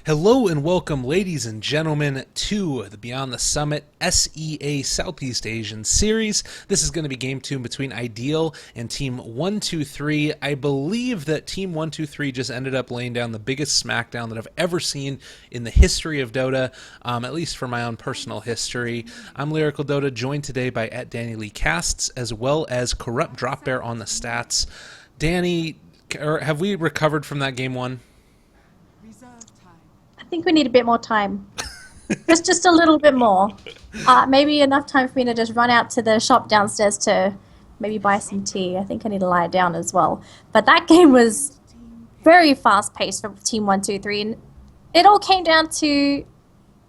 Hello and welcome, ladies and gentlemen, to the Beyond the Summit SEA Southeast Asian Series. This is going to be Game 2 between Ideal and Team 123. I believe that Team 123 just ended up laying down the biggest smackdown that I've ever seen in the history of Dota, at least for my own personal history. I'm Lyrical Dota, joined today by @DannyLeeCasts, as well as Corrupt Drop Bear on the stats. Danny, have we recovered from that Game 1? I think we need a bit more time. just a little bit more. Maybe enough time for me to just run out to the shop downstairs to maybe buy some tea. I think I need to lie down as well. But that game was very fast-paced for Team 123. And it all came down to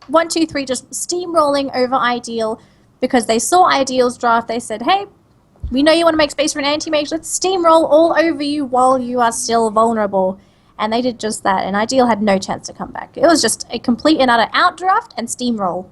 123 just steamrolling over Ideal because they saw Ideal's draft. They said, hey, we know you want to make space for an anti-mage. Let's steamroll all over you while you are still vulnerable. And they did just that, and Ideal had no chance to come back. It was just a complete and utter outdraft and steamroll.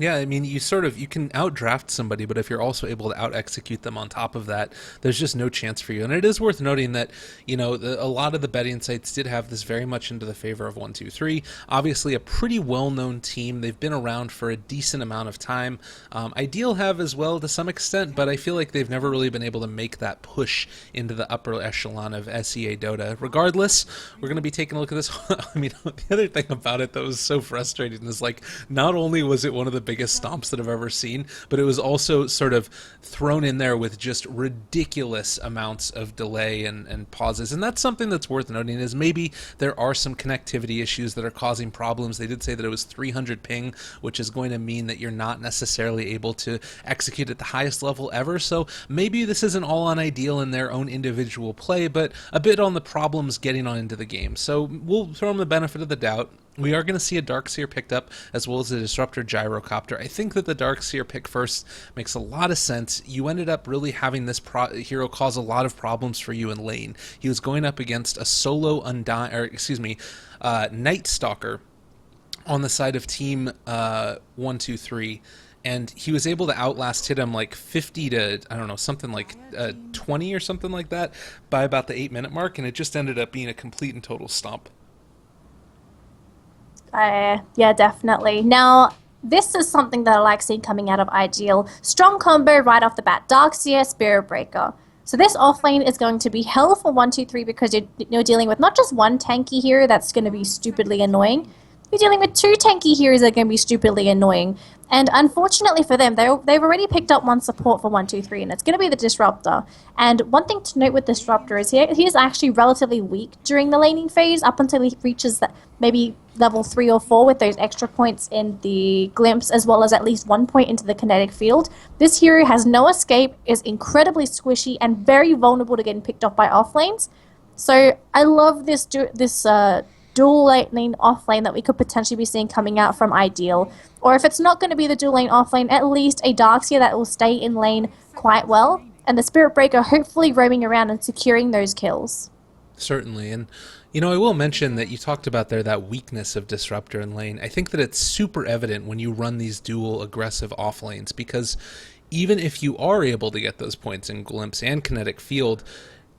Yeah, I mean, you can outdraft somebody, but if you're also able to out-execute them on top of that, there's just no chance for you. And it is worth noting that, a lot of the betting sites did have this very much into the favor of 123. Obviously, a pretty well-known team. They've been around for a decent amount of time. Ideal have as well to some extent, but I feel like they've never really been able to make that push into the upper echelon of SEA Dota. Regardless, we're going to be taking a look at this. I mean, the other thing about it that was so frustrating is, not only was it one of the biggest stomps that I've ever seen, but it was also sort of thrown in there with just ridiculous amounts of delay and pauses. And that's something that's worth noting, is maybe there are some connectivity issues that are causing problems. They did say that it was 300 ping, which is going to mean that you're not necessarily able to execute at the highest level ever. So maybe this isn't all on Ideal in their own individual play, but a bit on the problems getting on into the game. So we'll throw them the benefit of the doubt. We are going to see a Darkseer picked up, as well as a Disruptor Gyrocopter. I think that the Darkseer pick first makes a lot of sense. You ended up really having this hero cause a lot of problems for you in lane. He was going up against a solo Night Stalker on the side of Team 123. And he was able to outlast hit him like 50 to, I don't know, something like 20 or something like that by about the 8-minute mark, and it just ended up being a complete and total stomp. Yeah, definitely. Now, this is something that I like seeing coming out of Ideal. Strong combo right off the bat. Darkseer, Spirit Breaker. So this offlane is going to be hell for 123 because you're dealing with not just one tanky hero that's going to be stupidly annoying. You're dealing with two tanky heroes that are going to be stupidly annoying. And unfortunately for them, they've already picked up one support for 123, and it's going to be the Disruptor. And one thing to note with Disruptor is he is actually relatively weak during the laning phase up until he reaches that maybe level 3 or 4 with those extra points in the glimpse, as well as at least 1 point into the kinetic field. This hero has no escape, is incredibly squishy, and very vulnerable to getting picked off by offlanes. So I love this dual lane off lane that we could potentially be seeing coming out from Ideal. Or if it's not going to be the dual lane off lane, at least a Darkseer that will stay in lane quite well, and the Spirit Breaker hopefully roaming around and securing those kills. Certainly, and I will mention that you talked about there that weakness of Disruptor in lane. I think that it's super evident when you run these dual aggressive off lanes, because even if you are able to get those points in glimpse and kinetic field,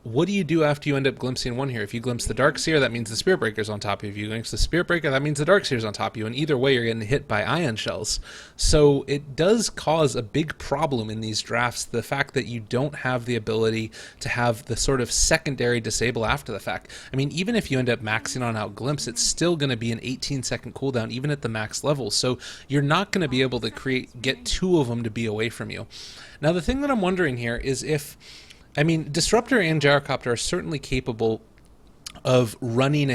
what do you do after you end up glimpsing one here? If you glimpse the Darkseer, that means the Spirit Breaker's on top of you. If you glimpse the Spirit Breaker, that means the Darkseer's on top of you. And either way, you're getting hit by ion shells. So it does cause a big problem in these drafts, the fact that you don't have the ability to have the sort of secondary disable after the fact. I mean, even if you end up maxing on out glimpse, it's still going to be an 18-second cooldown, even at the max level. So you're not going to be able to get two of them to be away from you. Now, the thing that I'm wondering here is Disruptor and Gyrocopter are certainly capable of running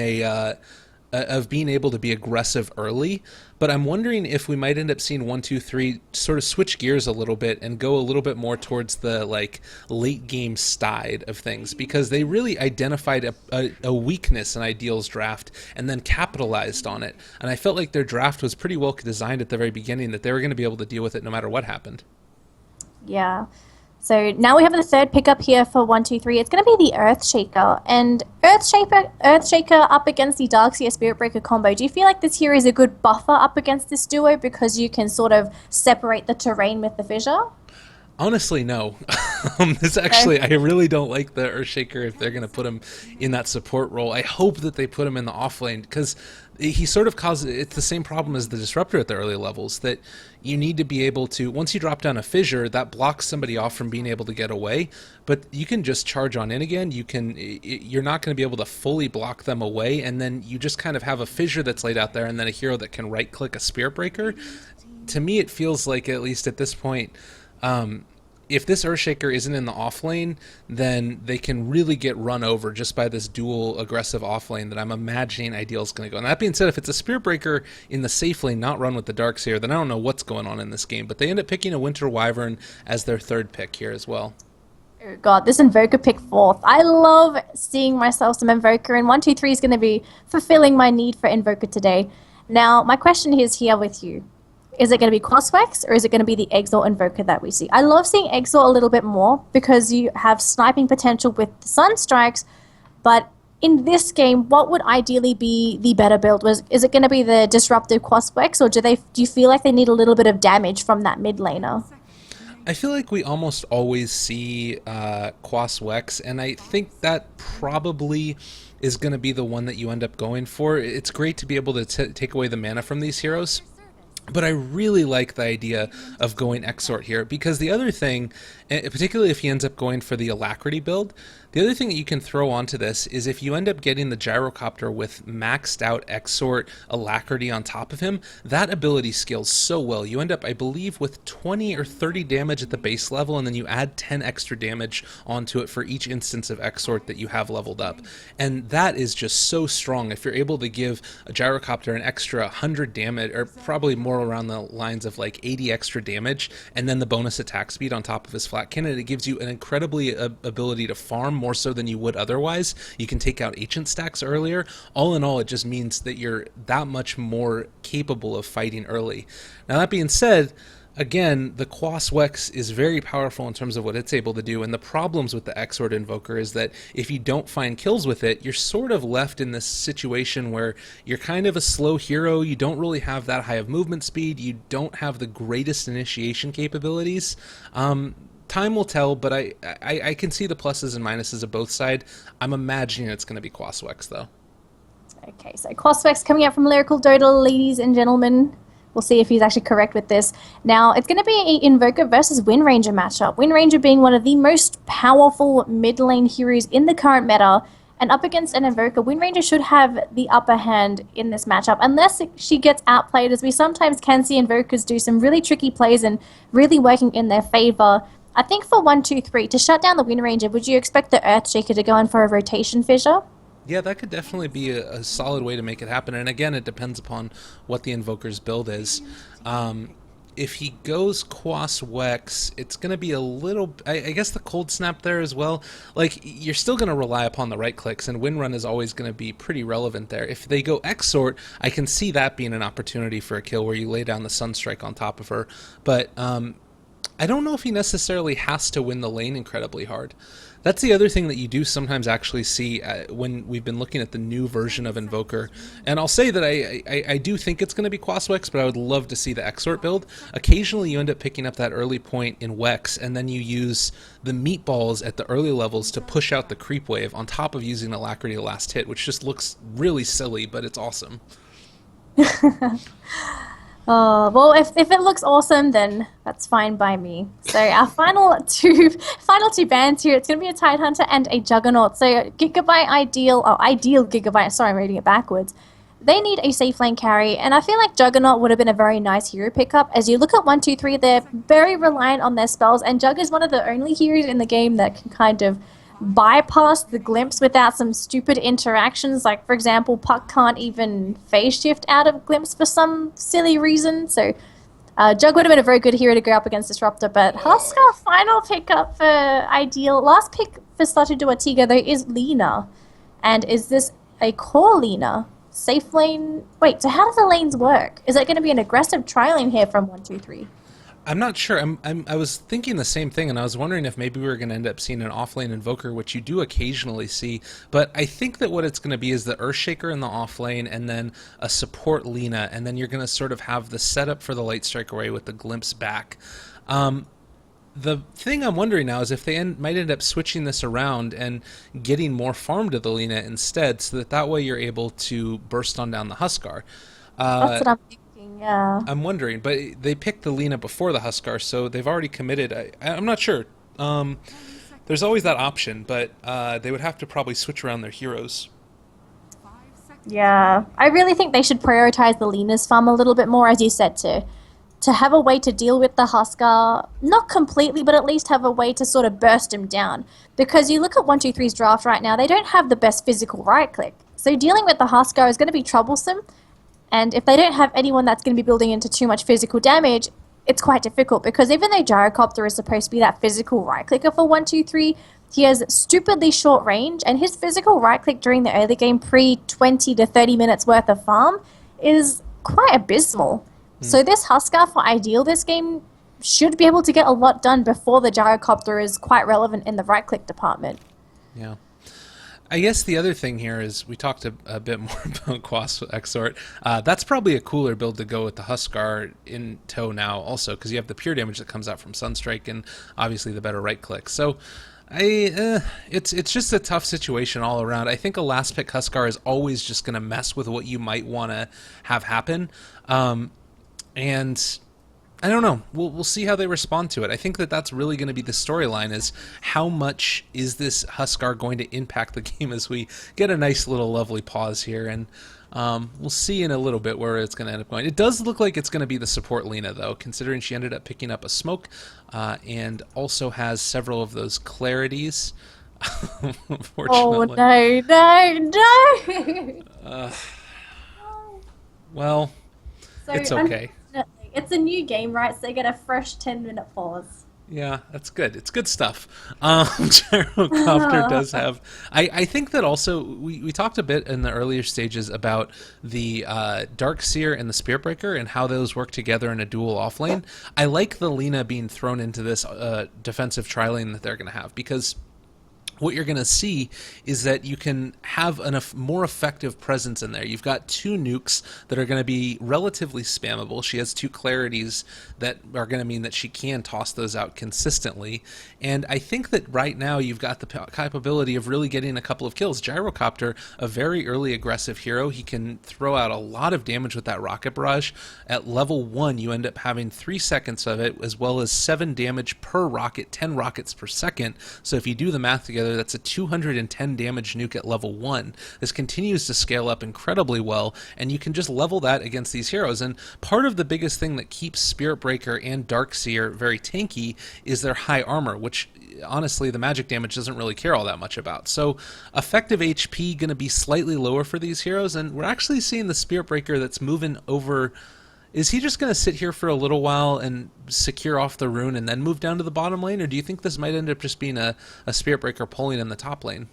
of being able to be aggressive early, but I'm wondering if we might end up seeing 123 sort of switch gears a little bit and go a little bit more towards the late game side of things, because they really identified a weakness in Ideal's draft and then capitalized on it. And I felt like their draft was pretty well designed at the very beginning, that they were going to be able to deal with it no matter what happened. Yeah. So now we have the third pickup here for 123. It's going to be the Earthshaker. And Earthshaker up against the Darkseer Spirit Breaker combo. Do you feel like this here is a good buffer up against this duo because you can sort of separate the terrain with the fissure? Honestly, no. This Okay. actually, I really don't like the Earthshaker if they're going to put him in that support role. I hope that they put him in the off lane because he sort of causes it's the same problem as the Disruptor at the early levels that you need to be able to, once you drop down a fissure, that blocks somebody off from being able to get away. But you can just charge on in again. You're not going to be able to fully block them away, and then you just kind of have a fissure that's laid out there, and then a hero that can right click a Spirit Breaker. To me, it feels like, at least at this point, if this Earthshaker isn't in the off lane, then they can really get run over just by this dual aggressive off lane that I'm imagining Ideal is going to go. And that being said, if it's a Spirit Breaker in the safe lane, not run with the Darkseer, then I don't know what's going on in this game. But they end up picking a Winter Wyvern as their third pick here as well. Oh God, this Invoker pick fourth. I love seeing myself some Invoker, and 123 is going to be fulfilling my need for Invoker today. Now, my question is here with you. Is it going to be Crosswex or is it going to be the Exalt Invoker that we see? I love seeing Exalt a little bit more because you have sniping potential with the Sunstrikes, but in this game, what would ideally be the better build? Is it going to be the disruptive Crosswex, or do you feel like they need a little bit of damage from that mid laner? I feel like we almost always see Quas Wex, and I think that probably is going to be the one that you end up going for. It's great to be able to take away the mana from these heroes, but I really like the idea of going Exort here because the other thing, particularly if he ends up going for the Alacrity build, the other thing that you can throw onto this is if you end up getting the Gyrocopter with maxed out Exort Alacrity on top of him, that ability scales so well. You end up, I believe, with 20 or 30 damage at the base level, and then you add 10 extra damage onto it for each instance of Exort that you have leveled up. And that is just so strong. If you're able to give a Gyrocopter an extra 100 damage, or probably more around the lines of like 80 extra damage, and then the bonus attack speed on top of his flat cannon, it gives you an incredibly ability to farm more so than you would otherwise. You can take out ancient stacks earlier. All in all, it just means that you're that much more capable of fighting early. Now, that being said, again, the Quas Wex is very powerful in terms of what it's able to do, and the problems with the Exort Invoker is that if you don't find kills with it, you're sort of left in this situation where you're kind of a slow hero, you don't really have that high of movement speed, you don't have the greatest initiation capabilities. Time will tell, but I can see the pluses and minuses of both sides. I'm imagining it's going to be Quas Wex, though. Okay, so Crosswex coming out from Lyrical Dota, ladies and gentlemen. We'll see if he's actually correct with this. Now, it's going to be an Invoker versus Wind Ranger matchup. Wind Ranger being one of the most powerful mid lane heroes in the current meta, and up against an Invoker, Wind Ranger should have the upper hand in this matchup, unless she gets outplayed, as we sometimes can see Invokers do some really tricky plays and really working in their favor. I think for 1-2-3, to shut down the Wind Ranger, would you expect the Earthshaker to go in for a rotation fissure? Yeah, that could definitely be a solid way to make it happen. And again, it depends upon what the Invoker's build is. If he goes Quas Wex, it's going to be a little... I guess the Cold Snap there as well. Like, you're still going to rely upon the right clicks, and Wind Run is always going to be pretty relevant there. If they go Exort, I can see that being an opportunity for a kill where you lay down the Sunstrike on top of her. But I don't know if he necessarily has to win the lane incredibly hard. That's the other thing that you do sometimes actually see when we've been looking at the new version of Invoker. And I'll say that I do think it's going to be Quas Wex, but I would love to see the Exort build. Occasionally you end up picking up that early point in Wex, and then you use the meatballs at the early levels to push out the creep wave on top of using Alacrity last hit, which just looks really silly, but it's awesome. Well, if it looks awesome, then that's fine by me. So our final two bands here, it's going to be a Tidehunter and a Juggernaut. So Gigabyte Ideal, oh, Ideal Gigabyte, sorry, I'm reading it backwards. They need a safe lane carry, and I feel like Juggernaut would have been a very nice hero pickup. As you look at 1-2-3, they're very reliant on their spells, and Jug is one of the only heroes in the game that can kind of bypass the glimpse without some stupid interactions. Like, for example, Puck can't even phase shift out of glimpse for some silly reason. So Jug would have been a very good hero to go up against Disruptor, but Husker, final pickup for Ideal. Last pick for SatuDuaTiga, though, is Lina. And is this a core Lina? Safe lane? Wait, so how do the lanes work? Is it going to be an aggressive trialing here from 1-2-3? I'm not sure. I was thinking the same thing, and I was wondering if maybe we were going to end up seeing an offlane Invoker, which you do occasionally see. But I think that what it's going to be is the Earthshaker in the offlane, and then a support Lina, and then you're going to sort of have the setup for the Light Strike Array with the glimpse back. The thing I'm wondering now is if they might end up switching this around and getting more farm to the Lina instead, so that way you're able to burst on down the Huskar. That's Uh, what I'm thinking. Yeah. I'm wondering, but they picked the Lina before the Huskar, so they've already committed. I'm not sure. Um, there's always that option, but they would have to probably switch around their heroes. Yeah, I really think they should prioritize the Lena's farm a little bit more, as you said, to have a way to deal with the Husker, not completely, but at least have a way to sort of burst him down. Because you look at 123's draft right now, they don't have the best physical right click. So dealing with the Husker is going to be troublesome, and if they don't have anyone that's going to be building into too much physical damage, it's quite difficult because even though Gyrocopter is supposed to be that physical right clicker for 123, he has stupidly short range, and his physical right click during the early game, pre 20 to 30 minutes worth of farm, is quite abysmal. Hmm. So, this Huskar for Ideal this game should be able to get a lot done before the Gyrocopter is quite relevant in the right click department. Yeah. I guess the other thing here is we talked a bit more about Quas Exort. That's probably a cooler build to go with the Huskar in tow now also, because you have the pure damage that comes out from Sunstrike and obviously the better right click. So it's just a tough situation all around. I think a last pick Huskar is always just going to mess with what you might want to have happen. And I don't know. We'll see how they respond to it. I think that's really going to be the storyline: is how much is this Huskar going to impact the game as we get a nice little lovely pause here, and we'll see in a little bit where it's going to end up going. It does look like it's going to be the support Lina, though, considering she ended up picking up a smoke and also has several of those clarities. Oh, Unfortunately, no. well, So, it's okay. unfortunately, it's a new game, right? So, they get a fresh 10-minute pause. Yeah, that's good. It's good stuff. Gyrocopter does have. I think that also we talked a bit in the earlier stages about the Dark Seer and the Spirit Breaker and how those work together in a dual off lane. I like the Lina being thrown into this defensive tri lane that they're going to have, because what you're going to see is that you can have a more effective presence in there. You've got two nukes that are going to be relatively spammable. She has two clarities that are going to mean that she can toss those out consistently. And I think that right now you've got the capability of really getting a couple of kills. Gyrocopter, a very early aggressive hero, he can throw out a lot of damage with that rocket barrage. At level 1, you end up having 3 seconds of it, as well as 7 damage per rocket, 10 rockets per second. So if you do the math together, that's a 210 damage nuke at level 1. This continues to scale up incredibly well, and you can just level that against these heroes. And part of the biggest thing that keeps Spirit Breaker and Darkseer very tanky is their high armor, which honestly the magic damage doesn't really care all that much about. So effective HP going to be slightly lower for these heroes, and we're actually seeing the Spirit Breaker that's moving over. Is he just going to sit here for a little while and secure off the rune and then move down to the bottom lane? Or do you think this might end up just being a Spirit Breaker pulling in the top lane?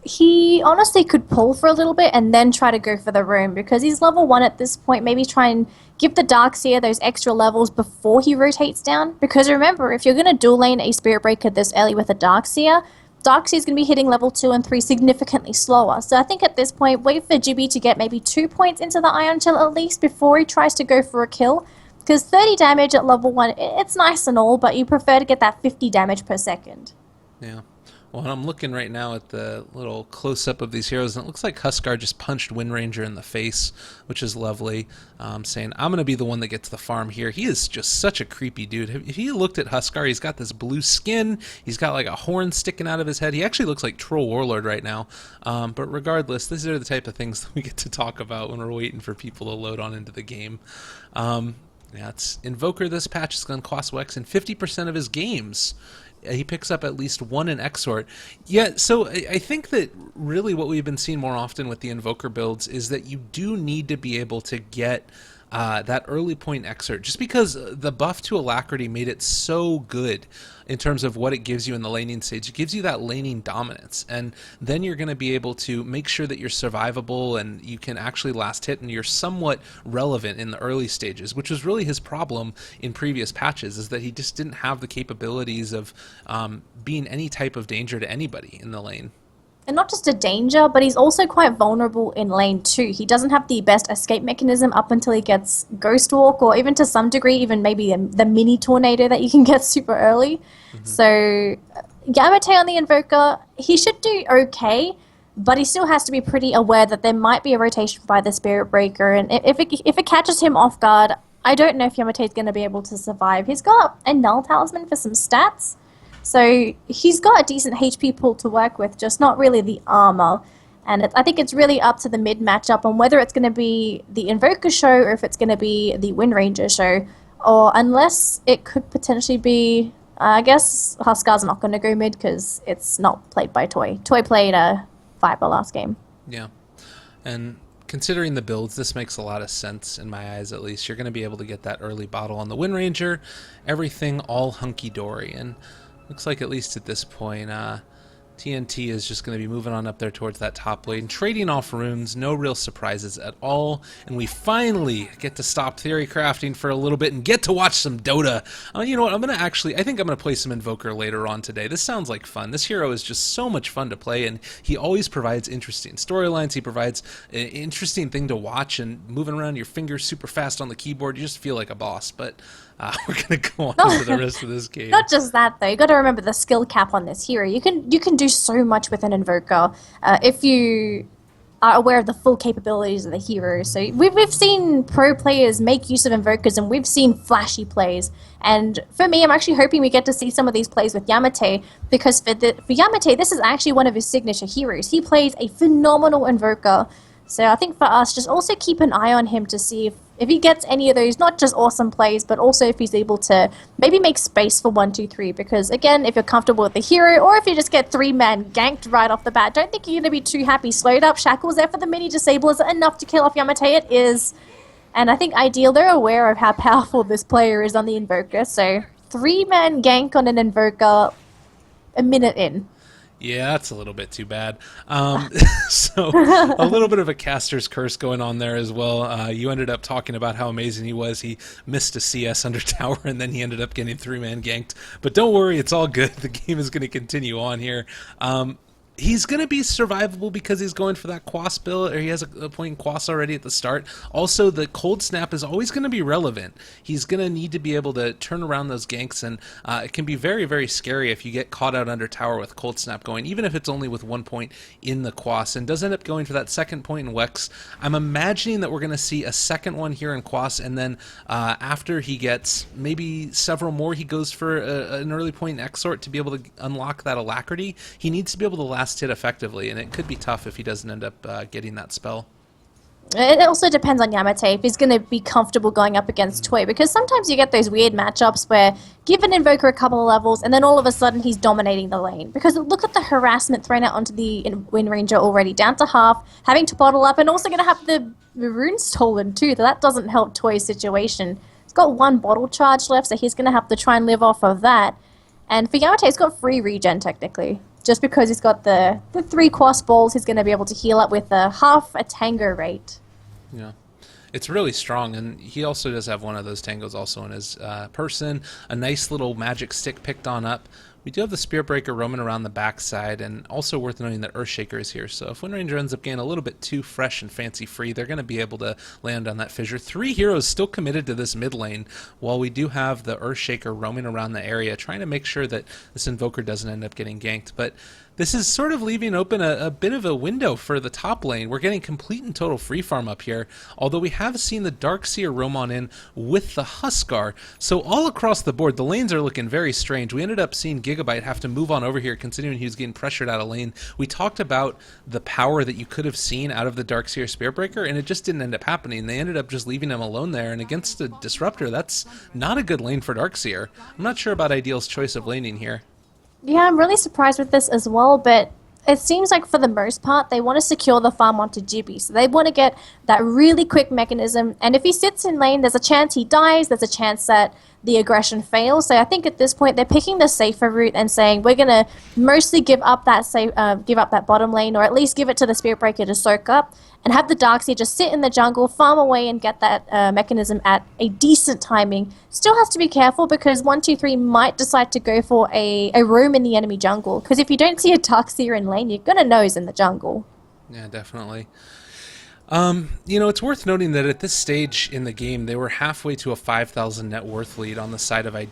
He honestly could pull for a little bit and then try to go for the room because he's level 1 at this point. Maybe try and give the Darkseer those extra levels before he rotates down. Because remember, if you're going to dual lane a Spirit Breaker this early with a Darkseer is going to be hitting level 2 and 3 significantly slower. So I think at this point, wait for Jibby to get maybe 2 points into the Ion Shell at least before he tries to go for a kill. Because 30 damage at level 1, it's nice and all, but you prefer to get that 50 damage per second. Yeah. Well, I'm looking right now at the little close-up of these heroes, and it looks like Huskar just punched Windranger in the face, which is lovely, saying, I'm going to be the one that gets the farm here. He is just such a creepy dude. If you looked at Huskar, he's got this blue skin, he's got like a horn sticking out of his head. He actually looks like Troll Warlord right now. But regardless, these are the type of things that we get to talk about when we're waiting for people to load on into the game. Yeah, it's Invoker this patch is going to cost Wex in 50% of his games. He picks up at least 1 in Exort. Yeah, so I think that really what we've been seeing more often with the Invoker builds is that you do need to be able to get that early point Exort, just because the buff to Alacrity made it so good in terms of what it gives you in the laning stage. It gives you that laning dominance, and then you're going to be able to make sure that you're survivable and you can actually last hit and you're somewhat relevant in the early stages, which was really his problem in previous patches, is that he just didn't have the capabilities of being any type of danger to anybody in the lane. and not just a danger, but he's also quite vulnerable in lane 2. He doesn't have the best escape mechanism up until he gets Ghost Walk, or even to some degree, even maybe the mini Tornado that you can get super early. So Yamate on the Invoker, he should do okay, but he still has to be pretty aware that there might be a rotation by the Spirit Breaker, and if it catches him off guard, I don't know if Yamate is going to be able to survive. He's got a Null Talisman for some stats, so he's got a decent HP pool to work with, just not really the armor. And I think it's really up to the mid matchup on whether it's going to be the Invoker show or if it's going to be the Wind Ranger show, or unless it could potentially be, I guess Huskar's not going to go mid because it's not played by Toy. Toy played a Viper last game. Yeah. And considering the builds, this makes a lot of sense in my eyes, at least. You're going to be able to get that early bottle on the Wind Ranger. Everything all hunky-dory. And looks like, at least at this point, TNT is just going to be moving on up there towards that top lane, trading off runes, no real surprises at all, and we finally get to stop theory crafting for a little bit and get to watch some Dota. You know what, I think I'm going to play some Invoker later on today. This sounds like fun. This hero is just so much fun to play, and he always provides interesting storylines. He provides an interesting thing to watch, and moving around your fingers super fast on the keyboard, you just feel like a boss, but we're going to go on to the rest of this game. Not just that, though. You got to remember the skill cap on this hero. You can do so much with an Invoker if you are aware of the full capabilities of the hero. So we've seen pro players make use of Invokers, and we've seen flashy plays. And for me, I'm actually hoping we get to see some of these plays with Yamate, because for Yamate, this is actually one of his signature heroes. He plays a phenomenal Invoker. So I think for us, just also keep an eye on him to see if he gets any of those, not just awesome plays, but also if he's able to maybe make space for 1, 2, 3. Because again, if you're comfortable with the hero, or if you just get 3-man ganked right off the bat, don't think you're going to be too happy. Slowed up, Shackle's there for the mini disable. Is it enough to kill off Yamate? It is. And I think Ideal, they're aware of how powerful this player is on the Invoker. So 3-man gank on an Invoker a minute in. Yeah, that's a little bit too bad. So a little bit of a caster's curse going on there as well. You ended up talking about how amazing he was. He missed a CS under tower, and then he ended up getting 3-man ganked. But don't worry, it's all good. The game is going to continue on here. He's going to be survivable because he's going for that Quas build, or he has a point in Quas already at the start. Also, the Cold Snap is always going to be relevant. He's going to need to be able to turn around those ganks, and it can be very, very scary if you get caught out under tower with Cold Snap going, even if it's only with 1 point in the Quas, and does end up going for that second point in Wex. I'm imagining that we're going to see a second one here in Quas, and then after he gets maybe several more, he goes for an early point in Exort to be able to unlock that Alacrity. He needs to be able to last hit effectively, and it could be tough if he doesn't end up getting that spell. It also depends on Yamate if he's going to be comfortable going up against Toy, because sometimes you get those weird matchups where give an Invoker a couple of levels and then all of a sudden he's dominating the lane. Because look at the harassment thrown out onto the Wind Ranger already, down to half, having to bottle up, and also going to have the runes stolen too. That doesn't help Toy's situation. He's got 1 bottle charge left, so he's going to have to try and live off of that. And for Yamate, he's got free regen technically. Just because he's got the 3 Quas balls, he's going to be able to heal up with a half a tango rate. Yeah. It's really strong, and he also does have one of those tangos also in his person. A nice little magic stick picked on up. We do have the Spirit Breaker roaming around the backside, and also worth noting that Earthshaker is here. So if Wind Ranger ends up getting a little bit too fresh and fancy free, they're going to be able to land on that fissure. 3 heroes still committed to this mid lane, while we do have the Earthshaker roaming around the area, trying to make sure that this Invoker doesn't end up getting ganked. But this is sort of leaving open a bit of a window for the top lane. We're getting complete and total free farm up here, although we have seen the Darkseer roam on in with the Huskar. So all across the board, the lanes are looking very strange. We ended up seeing Gigabyte have to move on over here, considering he was getting pressured out of lane. We talked about the power that you could have seen out of the Darkseer Spiritbreaker, and it just didn't end up happening. They ended up just leaving him alone there, and against a Disruptor, that's not a good lane for Darkseer. I'm not sure about Ideal's choice of laning here. Yeah, I'm really surprised with this as well, but it seems like for the most part, they want to secure the farm onto Jibby. So they want to get that really quick mechanism, and if he sits in lane, there's a chance he dies, there's a chance that the aggression fails. So I think at this point they're picking the safer route and saying we're going to mostly give up that bottom lane, or at least give it to the Spirit Breaker to soak up, and have the Darkseer just sit in the jungle, farm away, and get that mechanism at a decent timing. Still has to be careful because 123 might decide to go for a roam in the enemy jungle. Because if you don't see a Darkseer in lane, you're going to know he's in the jungle. Yeah, definitely. It's worth noting that at this stage in the game, they were halfway to a 5,000 net worth lead on the side of on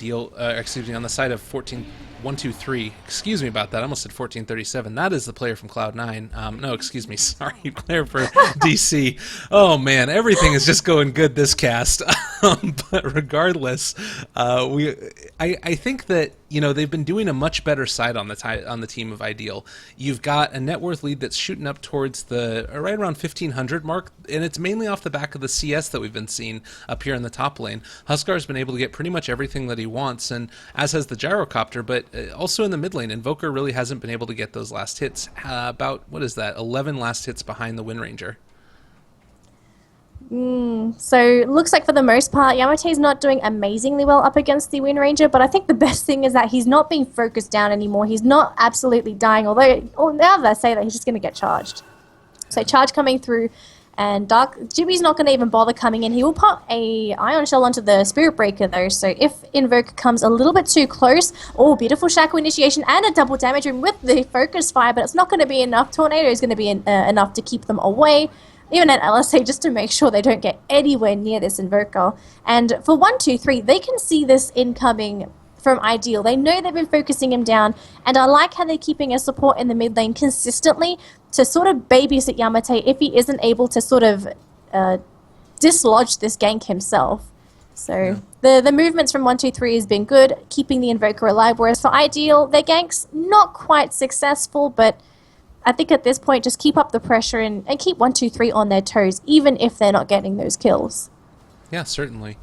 the side of 123. Excuse me about that. I almost said 1437. That is the player from Cloud9. No, excuse me. Sorry, player for DC. Oh man, everything is just going good this cast. But regardless, I think that they've been doing a much better side on the team of Ideal. You've got a net worth lead that's shooting up towards the right around 1500 mark, and it's mainly off the back of the CS that we've been seeing up here in the top lane. Huskar's been able to get pretty much everything that he wants, and as has the Gyrocopter, but also in the mid lane, Invoker really hasn't been able to get those last hits. About, 11 last hits behind the Wind Ranger. So it looks like for the most part, Yamate's not doing amazingly well up against the Wind Ranger, but I think the best thing is that he's not being focused down anymore. He's not absolutely dying, although now that I say that, he's just going to get charged. So charge coming through, and Jimmy's not going to even bother coming in. He will pop a Ion Shell onto the Spirit Breaker though, so if Invoker comes a little bit too close, beautiful Shackle Initiation and a double damage room with the Focus Fire, but it's not going to be enough. Tornado is going to be enough to keep them away. Even an LSA just to make sure they don't get anywhere near this Invoker. And for 123, they can see this incoming from Ideal. They know they've been focusing him down, and I like how they're keeping a support in the mid lane consistently to sort of babysit Yamate if he isn't able to sort of dislodge this gank himself. So the movements from 123 has been good, keeping the Invoker alive, whereas for Ideal, their gank's not quite successful, but I think at this point, just keep up the pressure and keep 123 on their toes, even if they're not getting those kills. Yeah, certainly.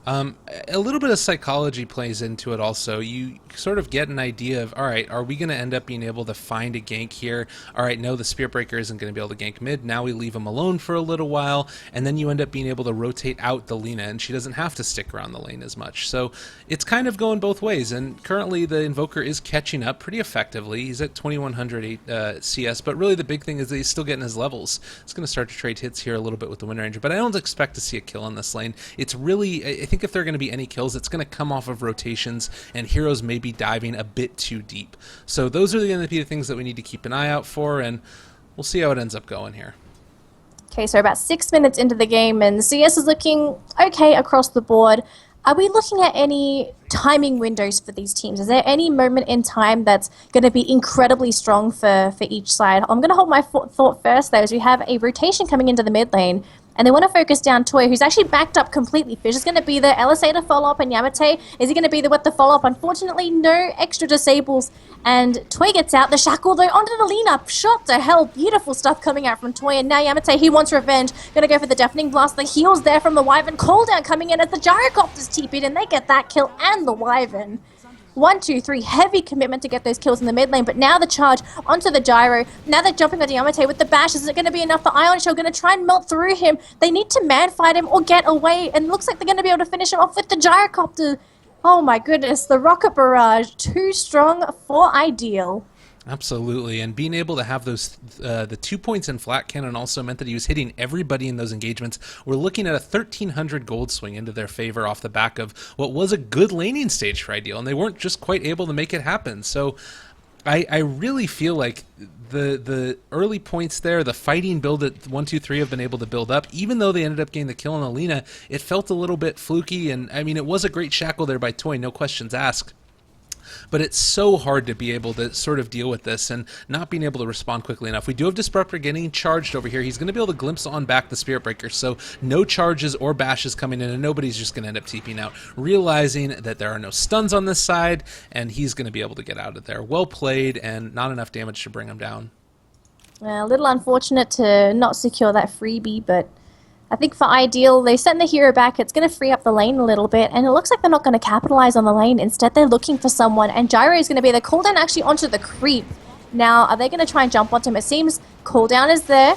A little bit of psychology plays into it also. You sort of get an idea of, all right, are we going to end up being able to find a gank here? All right, no, the Spirit Breaker isn't going to be able to gank mid. Now we leave him alone for a little while, and then you end up being able to rotate out the Lina, and she doesn't have to stick around the lane as much. So it's kind of going both ways, and currently the Invoker is catching up pretty effectively. He's at 2100 CS, but really the big thing is that he's still getting his levels. It's going to start to trade hits here a little bit with the Wind Ranger, but I don't expect to see a kill in this lane. It's really, I think if there are going to be any kills, it's going to come off of rotations and heroes maybe diving a bit too deep. So those are going to be the things that we need to keep an eye out for, and we'll see how it ends up going here. Okay, so about 6 minutes into the game, and CS is looking okay across the board. Are we looking at any timing windows for these teams? Is there any moment in time that's going to be incredibly strong for each side? I'm going to hold my thought first, though, as we have a rotation coming into the mid lane, and they want to focus down Toy, who's actually backed up completely. Fish is going to be the LSA to follow up, and Yamate, is he going to be the with the follow up? Unfortunately, no extra disables, and Toy gets out. The Shackle, though, onto the Lina. Shot to hell. Beautiful stuff coming out from Toy, and now Yamate, he wants revenge. Going to go for the Deafening Blast. The heals there from the Wyvern. Cooldown coming in as the Gyrocopters TP'd, and they get that kill and the Wyvern. 123, heavy commitment to get those kills in the mid lane, but now the charge onto the Gyro. Now they're jumping on Yamate with the bash. Is it going to be enough? The Ion Shell going to try and melt through him. They need to man fight him or get away, and looks like they're going to be able to finish him off with the Gyrocopter. Oh my goodness, the Rocket Barrage, too strong for Ideal. Absolutely, and being able to have those the 2 points in flat cannon also meant that he was hitting everybody in those engagements. We're looking at a 1,300 gold swing into their favor off the back of what was a good laning stage for Ideal, and they weren't just quite able to make it happen. So I really feel like the early points there, the fighting build that 123 have been able to build up, even though they ended up getting the kill on Alina, it felt a little bit fluky, and I mean, it was a great shackle there by Toy, no questions asked. But it's so hard to be able to sort of deal with this and not being able to respond quickly enough. We do have Disruptor getting charged over here. He's going to be able to glimpse on back the Spirit Breaker, so no charges or bashes coming in, and nobody's just going to end up TPing out, realizing that there are no stuns on this side, and he's going to be able to get out of there. Well played, and not enough damage to bring him down. A little unfortunate to not secure that freebie, but I think for Ideal, they send the hero back. It's going to free up the lane a little bit, and it looks like they're not going to capitalize on the lane. Instead, they're looking for someone, and Gyro is going to be the cooldown actually onto the creep. Now, are they going to try and jump onto him? It seems cooldown is there.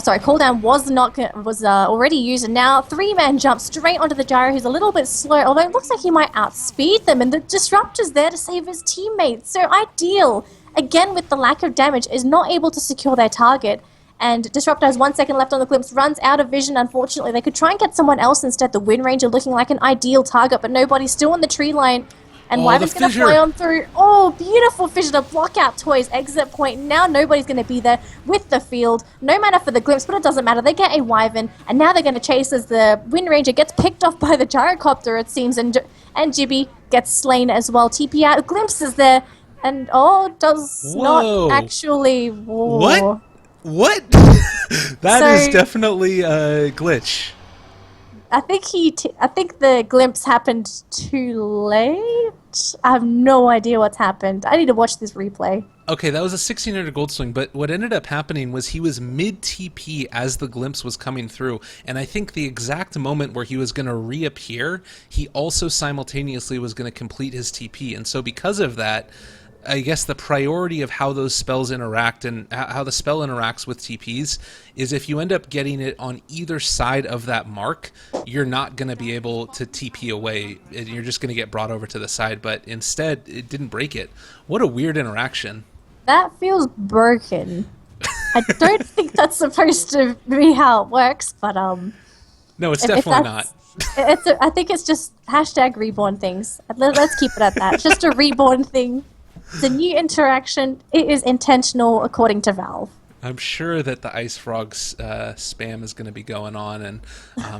sorry, cooldown was already used, and now three-man jumps straight onto the gyro, who's a little bit slow, although it looks like he might outspeed them, and the Disruptor's there to save his teammates. So Ideal, again with the lack of damage, is not able to secure their target, and Disruptor has 1 second left on the Glimpse, runs out of vision, unfortunately. They could try and get someone else instead, the Wind Ranger looking like an ideal target, but nobody's still on the tree line. And Wyvern's going to fly on through. Oh, beautiful fissure to block out Toy's exit point. Now nobody's going to be there with the field. No mana for the Glimpse, but it doesn't matter. They get a Wyvern, and now they're going to chase as the Wind Ranger gets picked off by the Gyrocopter, it seems, and Jibby gets slain as well. TP out. Glimpse is there, and does not actually... Whoa. What? That is definitely a glitch. I think I think the glimpse happened too late. I have no idea what's happened. I need to watch this replay. Okay, that was a 1600 gold swing, but what ended up happening was he was mid-TP as the glimpse was coming through, and I think the exact moment where he was going to reappear, he also simultaneously was going to complete his TP, and so because of that, I guess the priority of how those spells interact and how the spell interacts with TPs is if you end up getting it on either side of that mark, you're not going to be able to TP away. You're just going to get brought over to the side, but instead, it didn't break it. What a weird interaction. That feels broken. I don't think that's supposed to be how it works, but no, it's definitely not. I think it's just hashtag reborn things. Let's keep it at that. It's just a reborn thing. It's a new interaction. It is intentional, according to Valve. I'm sure that the Ice Frogs spam is going to be going on, and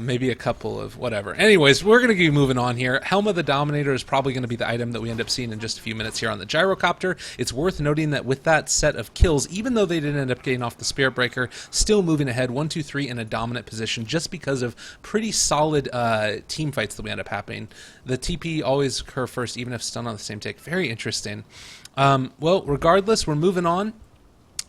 maybe a couple of whatever. Anyways, we're going to keep moving on here. Helma the Dominator is probably going to be the item that we end up seeing in just a few minutes here on the Gyrocopter. It's worth noting that with that set of kills, even though they didn't end up getting off the Spirit Breaker, still moving ahead 1, 2, 3 in a dominant position just because of pretty solid team fights that we end up happening. The TP always occur first, even if stunned on the same take. Very interesting. Well, regardless, we're moving on.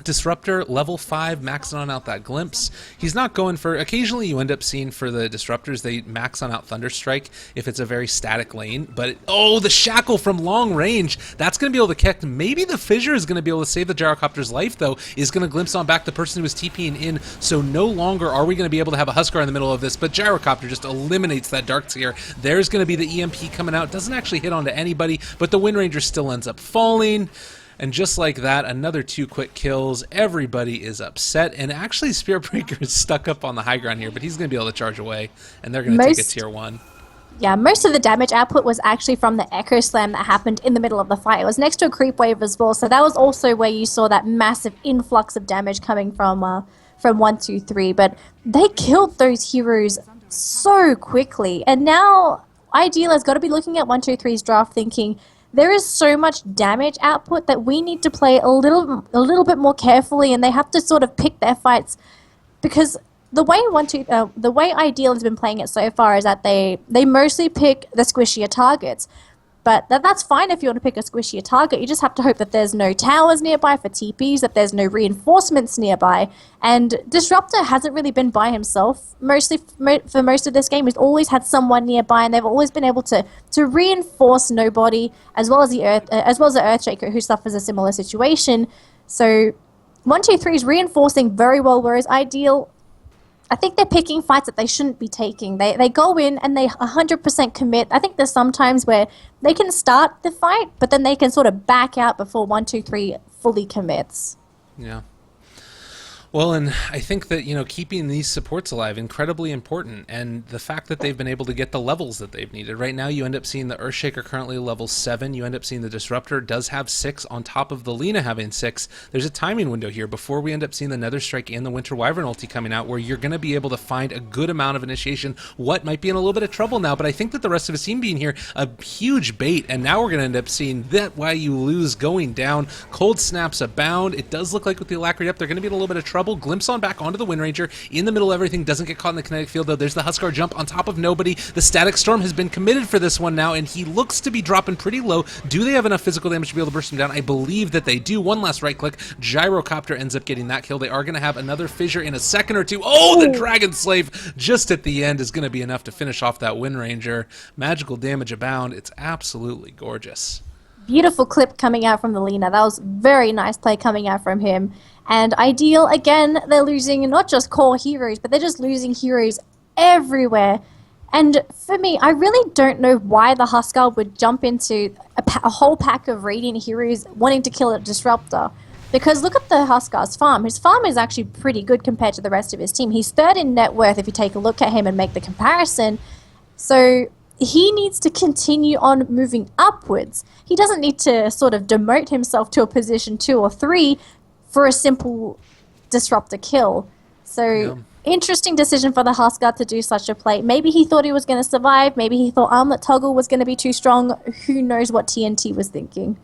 Disruptor, level 5, maxing on out that Glimpse. He's not going for... Occasionally you end up seeing for the Disruptors, they max on out Thunderstrike if it's a very static lane. But, the Shackle from long range. That's going to be able to connect. Maybe the Fissure is going to be able to save the Gyrocopter's life, though, is going to glimpse on back the person who was TPing in. So no longer are we going to be able to have a Huskar in the middle of this, but Gyrocopter just eliminates that Dark Seer. There's going to be the EMP coming out. Doesn't actually hit onto anybody, but the Wind Ranger still ends up falling. And just like that, another 2 quick kills. Everybody is upset. And actually, Spirit Breaker is stuck up on the high ground here, but he's going to be able to charge away. And they're going to take a tier 1. Yeah, most of the damage output was actually from the Echo Slam that happened in the middle of the fight. It was next to a creep wave as well. So that was also where you saw that massive influx of damage coming from 1, 2, 3. But they killed those heroes so quickly. And now Ideal has got to be looking at 1, 2, 3's draft thinking... There is so much damage output that we need to play a little bit more carefully, and they have to sort of pick their fights, because the way Ideal has been playing it so far is that they mostly pick the squishier targets. But that's fine if you want to pick a squishier target. You just have to hope that there's no towers nearby for TPs, that there's no reinforcements nearby. And Disruptor hasn't really been by himself for most of this game. He's always had someone nearby, and they've always been able to reinforce nobody, as well as the Earthshaker, who suffers a similar situation. So 1, 2, 3 is reinforcing very well, whereas Ideal, I think they're picking fights that they shouldn't be taking. They go in and they 100% commit. I think there's some times where they can start the fight, but then they can sort of back out before 1, 2, 3 fully commits. Yeah. Well, and I think that, keeping these supports alive, incredibly important, and the fact that they've been able to get the levels that they've needed. Right now, you end up seeing the Earthshaker currently level 7. You end up seeing the Disruptor does have 6 on top of the Lina having 6. There's a timing window here before we end up seeing the Nether Strike and the Winter Wyvern ulti coming out, where you're going to be able to find a good amount of initiation. What might be in a little bit of trouble now, but I think that the rest of his team being here, a huge bait, and now we're going to end up seeing that why you lose going down. Cold snaps abound. It does look like with the Alacrity up, they're going to be in a little bit of trouble. Glimpse on back onto the Wind Ranger. In the middle of everything, doesn't get caught in the kinetic field, though. There's the Huskar jump on top of nobody. The Static Storm has been committed for this one now, and he looks to be dropping pretty low. Do they have enough physical damage to be able to burst him down? I believe that they do. One last right click. Gyrocopter ends up getting that kill. They are going to have another fissure in a second or two. Oh, the Dragon Slave just at the end is going to be enough to finish off that Wind Ranger. Magical damage abound. It's absolutely gorgeous. Beautiful clip coming out from the Lina. That was very nice play coming out from him. And Ideal, again, they're losing not just core heroes, but they're just losing heroes everywhere. And for me, I really don't know why the Huskar would jump into a whole pack of Radiant heroes wanting to kill a Disruptor. Because look at the Huskar's farm. His farm is actually pretty good compared to the rest of his team. He's third in net worth if you take a look at him and make the comparison. So he needs to continue on moving upwards. He doesn't need to sort of demote himself to a position 2 or 3 for a simple Disruptor kill. So Yeah. interesting decision for the Huskar to do such a play. Maybe he thought he was going to survive. Maybe he thought Armlet Toggle was going to be too strong. Who knows what TNT was thinking.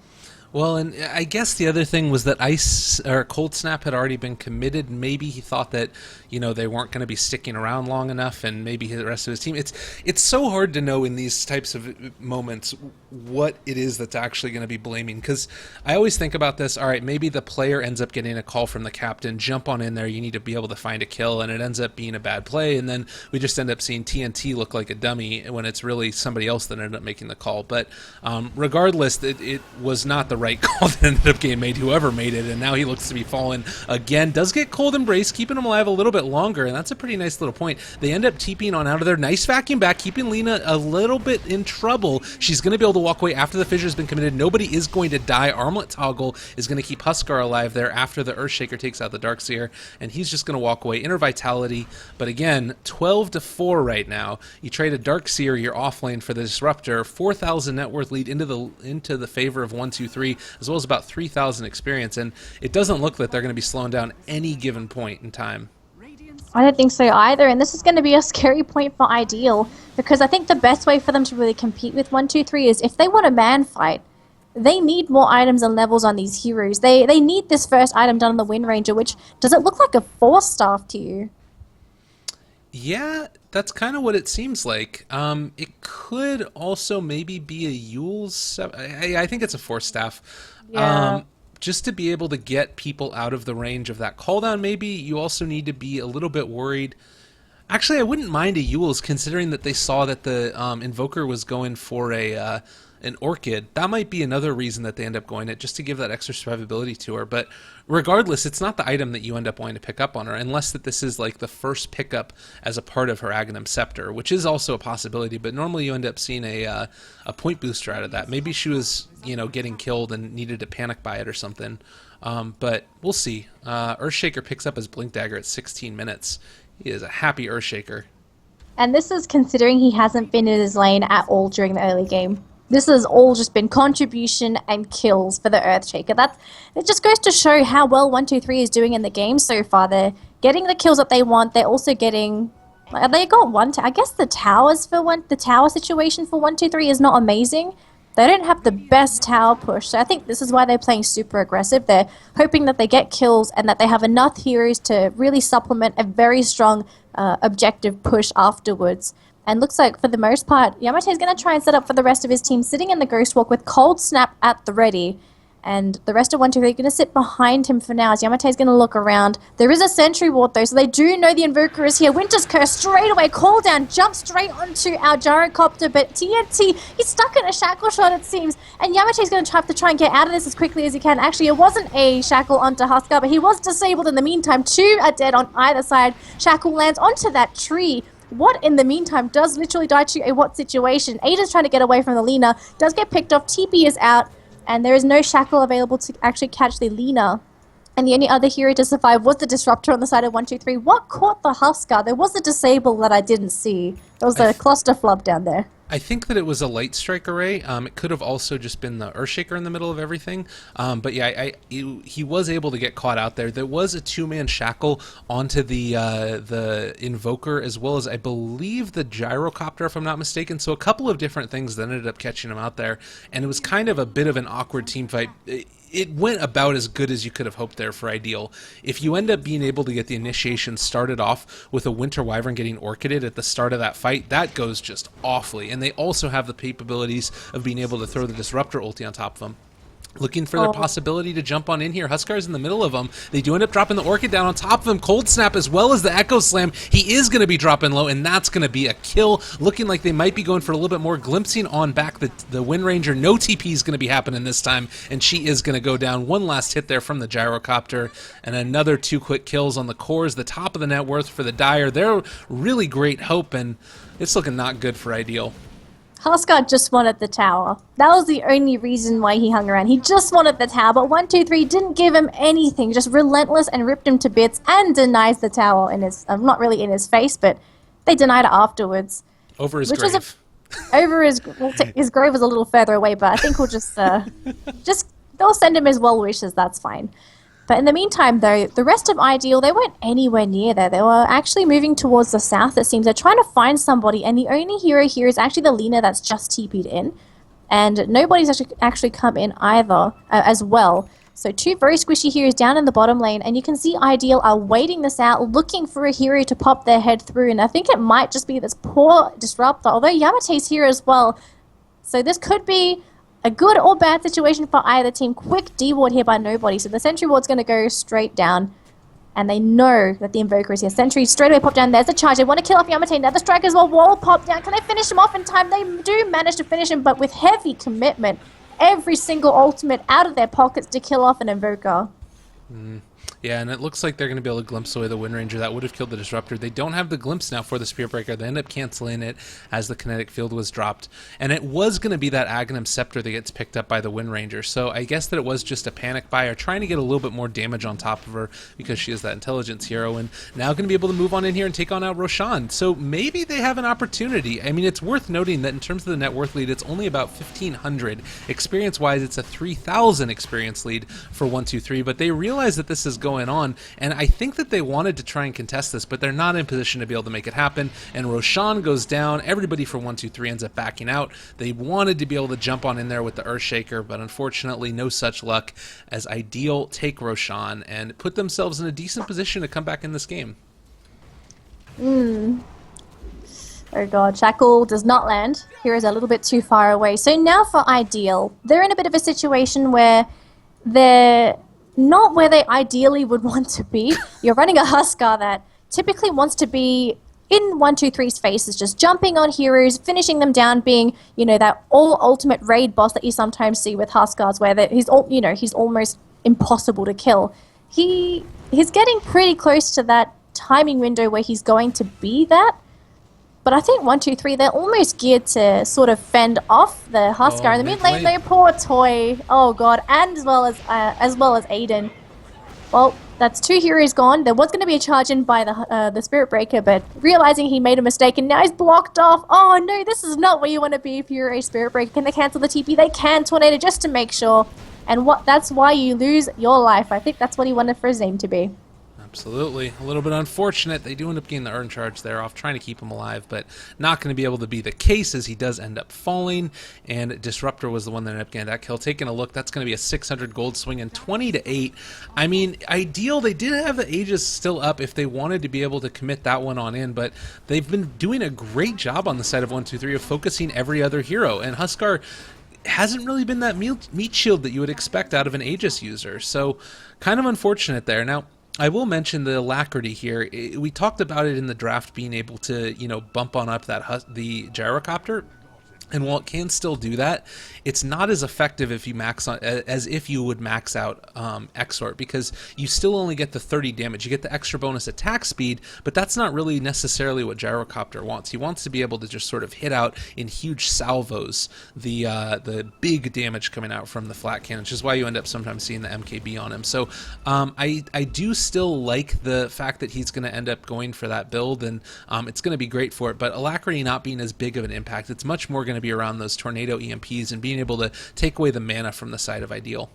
Well, and I guess the other thing was that Ice or Cold Snap had already been committed. Maybe he thought that they weren't going to be sticking around long enough, and maybe the rest of his team. It's so hard to know in these types of moments what it is that's actually going to be blaming, because I always think about this. All right, maybe the player ends up getting a call from the captain. Jump on in there. You need to be able to find a kill, and it ends up being a bad play, and then we just end up seeing TNT look like a dummy when it's really somebody else that ended up making the call. But regardless, it was not the right call that ended up getting made, whoever made it, and now he looks to be fallen again. Does get Cold Embrace, keeping him alive a little bit longer, and that's a pretty nice little point. They end up TPing on out of there. Nice vacuum back, keeping Lena a little bit in trouble. She's going to be able to walk away after the fissure's been committed. Nobody is going to die. Armlet Toggle is going to keep Huskar alive there after the Earthshaker takes out the Darkseer, and he's just going to walk away. Inner Vitality, but again, 12-4 right now. You trade a Darkseer, your offlane, for the Disruptor. 4,000 net worth lead into the favor of 1-2-3, as well as about 3,000 experience, and it doesn't look like they're going to be slowing down any given point in time. I don't think so either, and this is going to be a scary point for Ideal, because I think the best way for them to really compete with 1-2-3 is if they want a man fight, they need more items and levels on these heroes. They need this first item done on the Wind Ranger, which, does it look like a 4-staff to you? Yeah, that's kind of what it seems like. It could also maybe be a Yule's. I think it's a 4-staff. Yeah. Just to be able to get people out of the range of that cooldown, maybe you also need to be a little bit worried. Actually, I wouldn't mind a Yule's, considering that they saw that the Invoker was going for an Orchid. That might be another reason that they end up going it, just to give that extra survivability to her. But regardless, it's not the item that you end up wanting to pick up on her, unless that this is like the first pickup as a part of her Aghanim Scepter, which is also a possibility. But normally you end up seeing a point booster out of that. Maybe she was getting killed and needed to panic buy it or something. But we'll see. Earthshaker picks up his Blink Dagger at 16 minutes. He is a happy Earthshaker. And this is considering he hasn't been in his lane at all during the early game. This has all just been contribution and kills for the Earthshaker. It just goes to show how well 1-2-3 is doing in the game so far. They're getting the kills that they want. They're also getting... They got one... I guess the towers for the tower situation for 1-2-3 is not amazing. They don't have the best tower push, so I think this is why they're playing super aggressive. They're hoping that they get kills and that they have enough heroes to really supplement a very strong objective push afterwards. And looks like, for the most part, Yamate is going to try and set up for the rest of his team, sitting in the Ghost Walk with Cold Snap at the ready. And the rest of 1-2-3 are going to sit behind him for now, as Yamate is going to look around. There is a Sentry Ward, though, so they do know the Invoker is here. Winter's Curse straight away. Call down, jump straight onto our Gyrocopter, but TNT, he's stuck in a shackle shot, it seems. And Yamate is going to have to try and get out of this as quickly as he can. Actually, it wasn't a shackle onto Huskar, but he was disabled in the meantime. 2 are dead on either side. Shackle lands onto that tree. What, in the meantime, does literally die to a what situation? Ada's trying to get away from the Lina, does get picked off, TP is out, and there is no shackle available to actually catch the Lina. And the only other hero to survive was the Disruptor on the side of 1-2-3. What caught the Huskar? There was a disable that I didn't see. There was a cluster flub down there. I think that it was a light strike array. It could have also just been the Earthshaker in the middle of everything. But yeah, he was able to get caught out there. There was a 2-man shackle onto the Invoker, as well as, I believe, the Gyrocopter, if I'm not mistaken. So a couple of different things that ended up catching him out there. And it was kind of a bit of an awkward team fight. It went about as good as you could have hoped there for Ideal. If you end up being able to get the initiation started off with a Winter Wyvern getting Orchided at the start of that fight, that goes just awfully. And they also have the capabilities of being able to throw the Disruptor ulti on top of them. Looking for the Oh, possibility to jump on in here. Huskar's in the middle of them. They do end up dropping the Orchid down on top of him. Cold Snap as well as the Echo Slam. He is going to be dropping low, and that's going to be a kill. Looking like they might be going for a little bit more. Glimpsing on back the Wind Ranger. No TP is going to be happening this time, and she is going to go down. One last hit there from the Gyrocopter, and another 2 quick kills on the cores. The top of the net worth for the Dire. They're really great hope, and it's looking not good for Ideal. Huskar just wanted the tower. That was the only reason why he hung around. He just wanted the tower, but 123 didn't give him anything, just relentless and ripped him to bits and denies the tower in his, not really in his face, but they denied it afterwards. Over his grave. Over his, his grave was a little further away, but I think we'll just they'll send him his well wishes, that's fine. But in the meantime, though, the rest of Ideal, they weren't anywhere near there. They were actually moving towards the south, it seems. They're trying to find somebody, and the only hero here is actually the Lina that's just TP'd in. And nobody's actually come in either as well. So 2 very squishy heroes down in the bottom lane, and you can see Ideal are waiting this out, looking for a hero to pop their head through. And I think it might just be this poor Disruptor, although Yamate's here as well. So this could be a good or bad situation for either team. Quick D-ward here by nobody. So the Sentry Ward's going to go straight down. And they know that the Invoker is here. Sentry straight away pop down. There's the charge. They want to kill off Yamate. Now the Strike as well. Wall pop down. Can they finish him off in time? They do manage to finish him, but with heavy commitment. Every single ultimate out of their pockets to kill off an Invoker. Yeah, and it looks like they're going to be able to glimpse away the Wind Ranger. That would have killed the Disruptor. They don't have the glimpse now for the Spirit Breaker. They end up canceling it as the kinetic field was dropped. And it was going to be that Aghanim Scepter that gets picked up by the Wind Ranger. So I guess that it was just a panic buy, or trying to get a little bit more damage on top of her because she is that intelligence hero. And now going to be able to move on in here and take on out Roshan. So maybe they have an opportunity. I mean, it's worth noting that in terms of the net worth lead, it's only about 1,500. Experience-wise, it's a 3,000 experience lead for 123. But they realize that this is going on, and I think that they wanted to try and contest this, but they're not in position to be able to make it happen. And Roshan goes down. Everybody from 123 ends up backing out. They wanted to be able to jump on in there with the Earthshaker, but unfortunately no such luck, as Ideal take Roshan and put themselves in a decent position to come back in this game. Oh god, Shackle does not land. Here is a little bit too far away. So now for Ideal, they're in a bit of a situation where they're not where they ideally would want to be. You're running a Huskar that typically wants to be in 123's faces, just jumping on heroes, finishing them down, being, you know, that all-ultimate raid boss that you sometimes see with Huskars, where he's almost impossible to kill. He's getting pretty close to that timing window where he's going to be that. But I think 123, they're almost geared to sort of fend off the Huskar. In the mid lane, their poor Toy. Oh god, and as well as Aiden. Well, that's 2 heroes gone. There was going to be a charge in by the Spirit Breaker, but realizing he made a mistake, and now he's blocked off. Oh no, this is not where you want to be if you're a Spirit Breaker. Can they cancel the TP? They can. Tornado just to make sure. And that's why you lose your life. I think that's what he wanted for his name to be. Absolutely. A little bit unfortunate. They do end up getting the Urn Charge there off, trying to keep him alive, but not going to be able to be the case, as he does end up falling, and Disruptor was the one that ended up getting that kill. Taking a look, that's going to be a 600 gold swing and 20-8. I mean, Ideal, they did have the Aegis still up if they wanted to be able to commit that one on in, but they've been doing a great job on the side of 123 of focusing every other hero, and Huskar hasn't really been that meat shield that you would expect out of an Aegis user, so kind of unfortunate there. Now, I will mention the Alacrity here. We talked about it in the draft, being able to, you know, bump on up the Gyrocopter. And while it can still do that, it's not as effective if you max on, as if you would max out Exort, because you still only get the 30 damage. You get the extra bonus attack speed, but that's not really necessarily what Gyrocopter wants. He wants to be able to just sort of hit out in huge salvos the big damage coming out from the flat cannon, which is why you end up sometimes seeing the MKB on him. So I do still like the fact that he's going to end up going for that build, and it's going to be great for it. But Alacrity not being as big of an impact, it's much more going to be around those tornado EMPs and being able to take away the mana from the side of Ideal.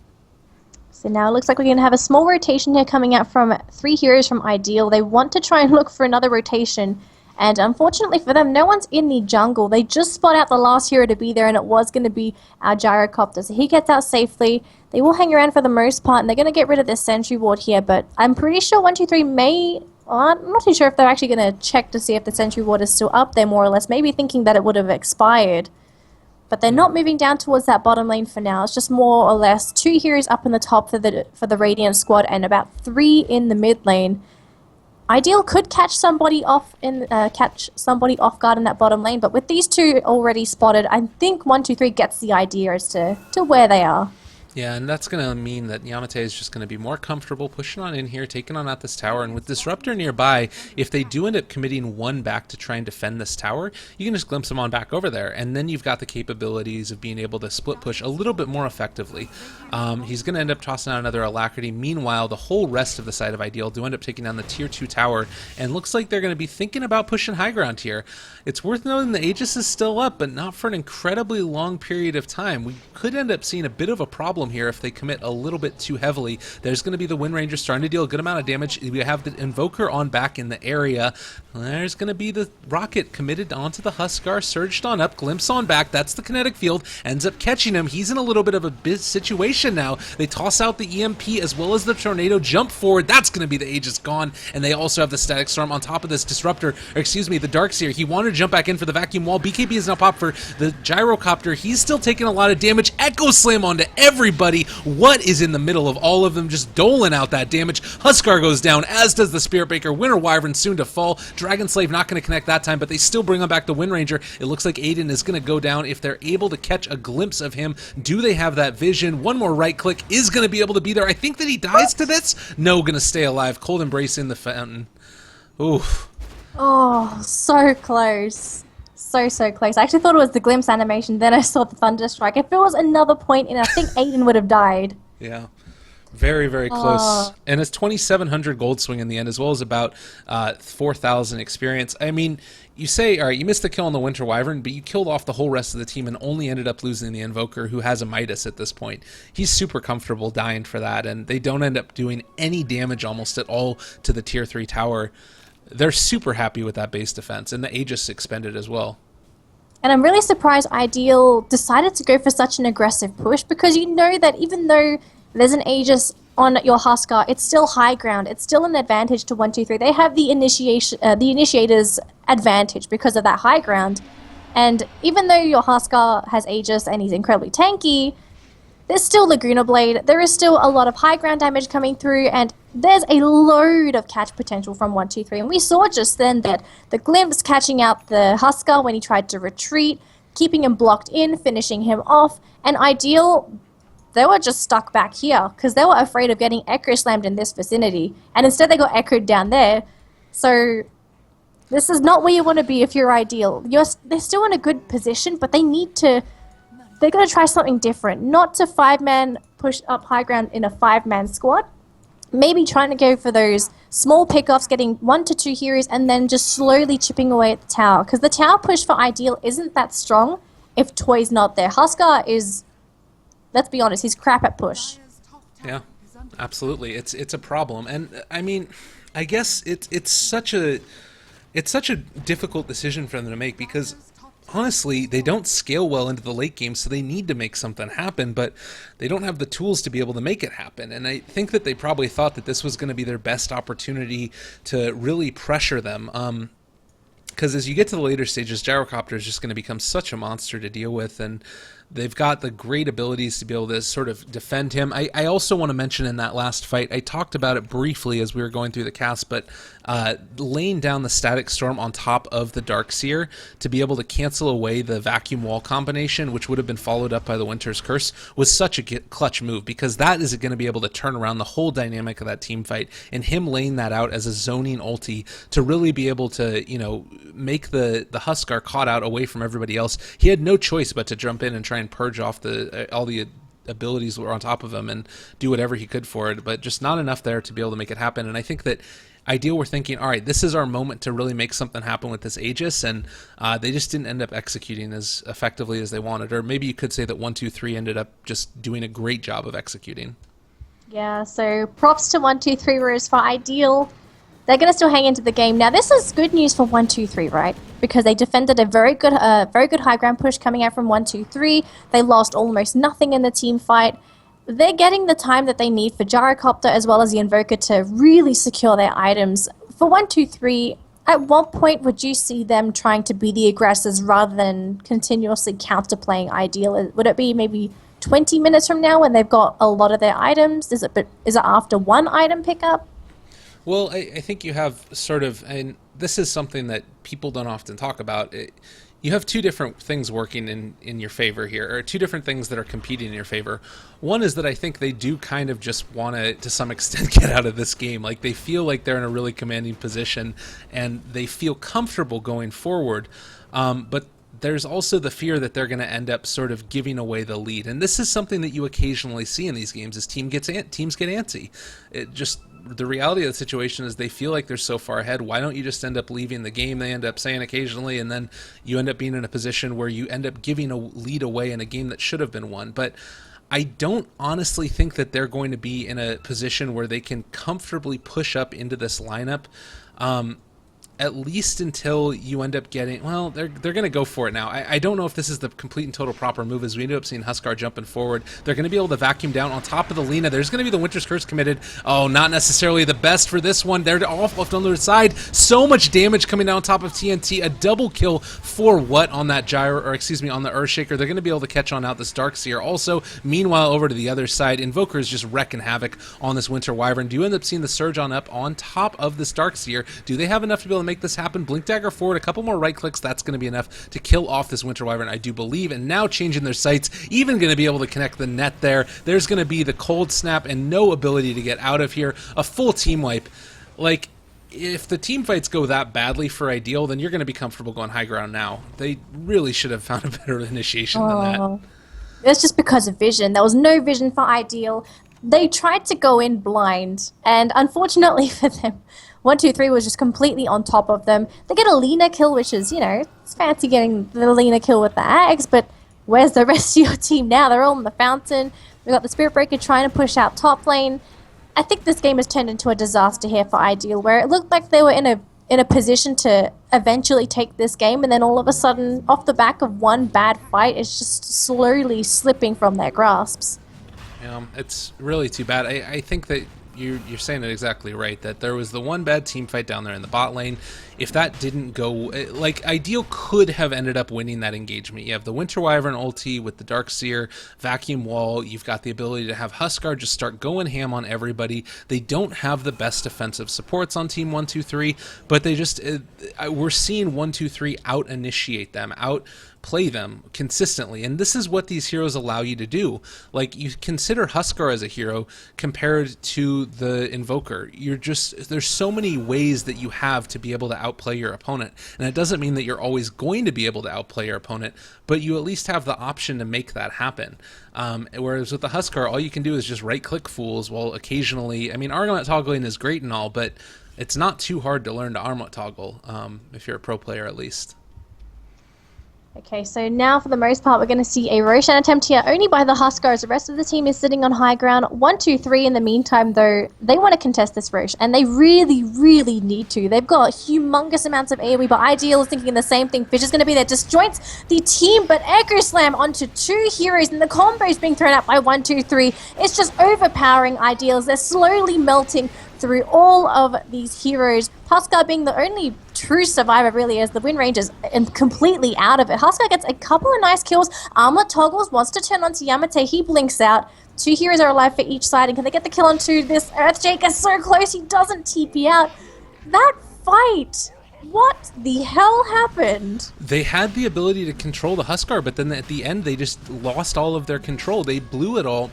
So now it looks like we're going to have a small rotation here coming out from 3 heroes from Ideal. They want to try and look for another rotation, and unfortunately for them, no one's in the jungle. They just spot out the last hero to be there, and it was going to be our Gyrocopter. So he gets out safely. They will hang around for the most part, and they're going to get rid of this Sentry Ward here, but I'm pretty sure 123 may... Well, I'm not too sure if they're actually going to check to see if the Sentry Ward is still up there, more or less. Maybe thinking that it would have expired. but they're not moving down towards that bottom lane for now. It's just more or less 2 heroes up in the top for the Radiant squad and about 3 in the mid lane. Ideal could catch somebody off off guard in that bottom lane, but with these 2 already spotted, I think 123 gets the idea as to where they are. Yeah, and that's going to mean that Yamate is just going to be more comfortable pushing on in here, taking on out this tower, and with Disruptor nearby, if they do end up committing 1 back to try and defend this tower, you can just glimpse them on back over there, and then you've got the capabilities of being able to split push a little bit more effectively. He's going to end up tossing out another Alacrity. Meanwhile, the whole rest of the side of Ideal do end up taking down the tier 2 tower, and looks like they're going to be thinking about pushing high ground here. It's worth noting the Aegis is still up, but not for an incredibly long period of time. We could end up seeing a bit of a problem here if they commit a little bit too heavily. There's going to be the Wind Ranger starting to deal a good amount of damage. We have the Invoker on back in the area. There's going to be the Rocket committed onto the Huskar, surged on up, glimpse on back. That's the kinetic field. Ends up catching him. He's in a little bit of a big situation now. They toss out the EMP as well as the Tornado, jump forward. That's going to be the Aegis gone. And they also have the Static Storm on top of this Disruptor, or excuse me, the Darkseer. He wanted to jump back in for the Vacuum Wall. BKB is now popped for the Gyrocopter. He's still taking a lot of damage. Echo Slam onto everybody. What is in the middle of all of them just doling out that damage? Huskar goes down, as does the Spirit Breaker. Winter Wyvern soon to fall. Dragon Slave not going to connect that time, but they still bring on back the Wind Ranger. It looks like Aiden is going to go down if they're able to catch a glimpse of him. Do they have that vision? One more right click is going to be able to be there. I think that he dies to this. No, going to stay alive. Cold Embrace in the fountain. Oof. Oh, so close. So close. I actually thought it was the glimpse animation, then I saw the Thunder Strike. If it was another point in, I think Aiden would have died. Yeah. Very, very close. And it's 2,700 gold swing in the end, as well as about 4,000 experience. I mean, you say, all right, you missed the kill on the Winter Wyvern, but you killed off the whole rest of the team and only ended up losing the Invoker, who has a Midas at this point. He's super comfortable dying for that, and they don't end up doing any damage almost at all to the Tier 3 tower. They're super happy with that base defense, and the Aegis expended as well. And I'm really surprised Ideal decided to go for such an aggressive push, because you know that even though there's an Aegis on your Huskar, it's still high ground. It's still an advantage to 123. They have the initiator's advantage because of that high ground. And even though your Huskar has Aegis and he's incredibly tanky, there's still Laguna Blade. There is still a lot of high ground damage coming through, and there's a load of catch potential from 123. And we saw just then that the Glimpse catching out the Huskar when he tried to retreat, keeping him blocked in, finishing him off, and Ideal, they were just stuck back here because they were afraid of getting Echo Slammed in this vicinity, and instead they got echoed down there. So this is not where you want to be if you're Ideal. They're still in a good position, but they're going to try something different. Not to 5-man push up high ground in a 5-man squad. Maybe trying to go for those small pickoffs, getting 1 to 2 heroes, and then just slowly chipping away at the tower. Because the tower push for Ideal isn't that strong if Toy's not there. Huskar is, let's be honest, he's crap at push. Yeah, absolutely. It's a problem. And I mean, I guess it's such a difficult decision for them to make, because honestly, they don't scale well into the late game, so they need to make something happen, but they don't have the tools to be able to make it happen. And I think that they probably thought that this was going to be their best opportunity to really pressure them. Because as you get to the later stages, Gyrocopter is just going to become such a monster to deal with, and they've got the great abilities to be able to sort of defend him. I also want to mention in that last fight, I talked about it briefly as we were going through the cast, but laying down the Static Storm on top of the Darkseer to be able to cancel away the Vacuum Wall combination, which would have been followed up by the Winter's Curse, was such a clutch move, because that is going to be able to turn around the whole dynamic of that team fight, and him laying that out as a zoning ulti to really be able to, you know, make the Huskar caught out away from everybody else. He had no choice but to jump in and try and purge off all the abilities that were on top of him and do whatever he could for it, but just not enough there to be able to make it happen. And I think that Ideal were thinking, all right, this is our moment to really make something happen with this Aegis, and they just didn't end up executing as effectively as they wanted. Or maybe you could say that 123 ended up just doing a great job of executing. Yeah, so props to 123, whereas for Ideal, they're going to still hang into the game. Now, this is good news for 123, right? Because they defended a very good high ground push coming out from 123. They lost almost nothing in the team fight. They're getting the time that they need for Gyrocopter as well as the Invoker to really secure their items. For 123, At what point would you see them trying to be the aggressors rather than continuously counterplaying Ideal? Would it be maybe 20 minutes from now when they've got a lot of their items? Is it after one item pickup? Well, I think you have sort of, and this is something that people don't often talk about. You have two different things working in your favor here, or two different things that are competing in your favor. One is that I think they do kind of just want to some extent, get out of this game. Like, they feel like they're in a really commanding position, and they feel comfortable going forward. But there's also the fear that they're going to end up sort of giving away the lead. And this is something that you occasionally see in these games, is teams get antsy. It just, the reality of the situation is they feel like they're so far ahead. Why don't you just end up leaving the game, they end up saying occasionally, and then you end up being in a position where you end up giving a lead away in a game that should have been won. But I don't honestly think that they're going to be in a position where they can comfortably push up into this lineup. At least until you end up getting, well, they're going to go for it now. I don't know if this is the complete and total proper move, as we ended up seeing Huskar jumping forward. They're going to be able to vacuum down on top of the Lina. There's going to be the Winter's Curse committed. Oh, not necessarily the best for this one. They're off left on the side. So much damage coming down on top of TNT. A double kill for what on that gyro, or excuse me, on the Earthshaker. They're going to be able to catch on out this Darkseer. Also, meanwhile, over to the other side, Invoker is just wrecking havoc on this Winter Wyvern. Do you end up seeing the Surge on up on top of this Darkseer? Do they have enough to be able to make this happen? Blink Dagger forward, a couple more right clicks, that's going to be enough to kill off this Winter Wyvern, I do believe. And now changing their sights, even going to be able to connect the net there. There's going to be the cold snap and no ability to get out of here. A full team wipe. Like, if the team fights go that badly for Ideal, then you're going to be comfortable going high ground now. They really should have found a better initiation than that. It's just because of vision. There was no vision for Ideal. They tried to go in blind, and unfortunately for them, 1-2-3 was just completely on top of them. They get a Lina kill, which is, it's fancy getting the Lina kill with the Ags, but where's the rest of your team now? They're all in the fountain. We've got the Spirit Breaker trying to push out top lane. I think this game has turned into a disaster here for Ideal, where it looked like they were in a position to eventually take this game, and then all of a sudden, off the back of one bad fight, it's just slowly slipping from their grasps. It's really too bad. I think that you're saying it exactly right, that there was the one bad team fight down there in the bot lane. If that didn't go, like, Ideal could have ended up winning that engagement. You have the Winter Wyvern ulti with the Darkseer, Vacuum Wall, you've got the ability to have Huskar just start going ham on everybody. They don't have the best defensive supports on Team 1-2-3, but they just, we're seeing 1-2-3 out-initiate them, play them consistently, and this is what these heroes allow you to do. Like, you consider Huskar as a hero compared to the Invoker. There's so many ways that you have to be able to outplay your opponent, and it doesn't mean that you're always going to be able to outplay your opponent, but you at least have the option to make that happen. Whereas with the Huskar, all you can do is just right-click fools, while occasionally, Argonaut toggling is great and all, but it's not too hard to learn to Argonaut toggle, if you're a pro player at least. Okay, so now for the most part, we're going to see a Roshan attempt here only by the Huskars. The rest of the team is sitting on high ground. 1-2-3 in the meantime, though, they want to contest this Rosh, and they really, really need to. They've got humongous amounts of AoE, but Ideal is thinking the same thing. Fish is going to be there, disjoints the team, but Echo Slam onto two heroes, and the combo is being thrown out by 1-2-3. It's just overpowering Ideals. They're slowly melting through all of these heroes. Huskar being the only true survivor, really, as the win range is completely out of it. Huskar gets a couple of nice kills. Armlet toggles, wants to turn onto Yamate. He blinks out. Two heroes are alive for each side, and can they get the kill onto this Earthshaker? So close, he doesn't TP out. That fight, what the hell happened? They had the ability to control the Huskar, but then at the end, they just lost all of their control. They blew it all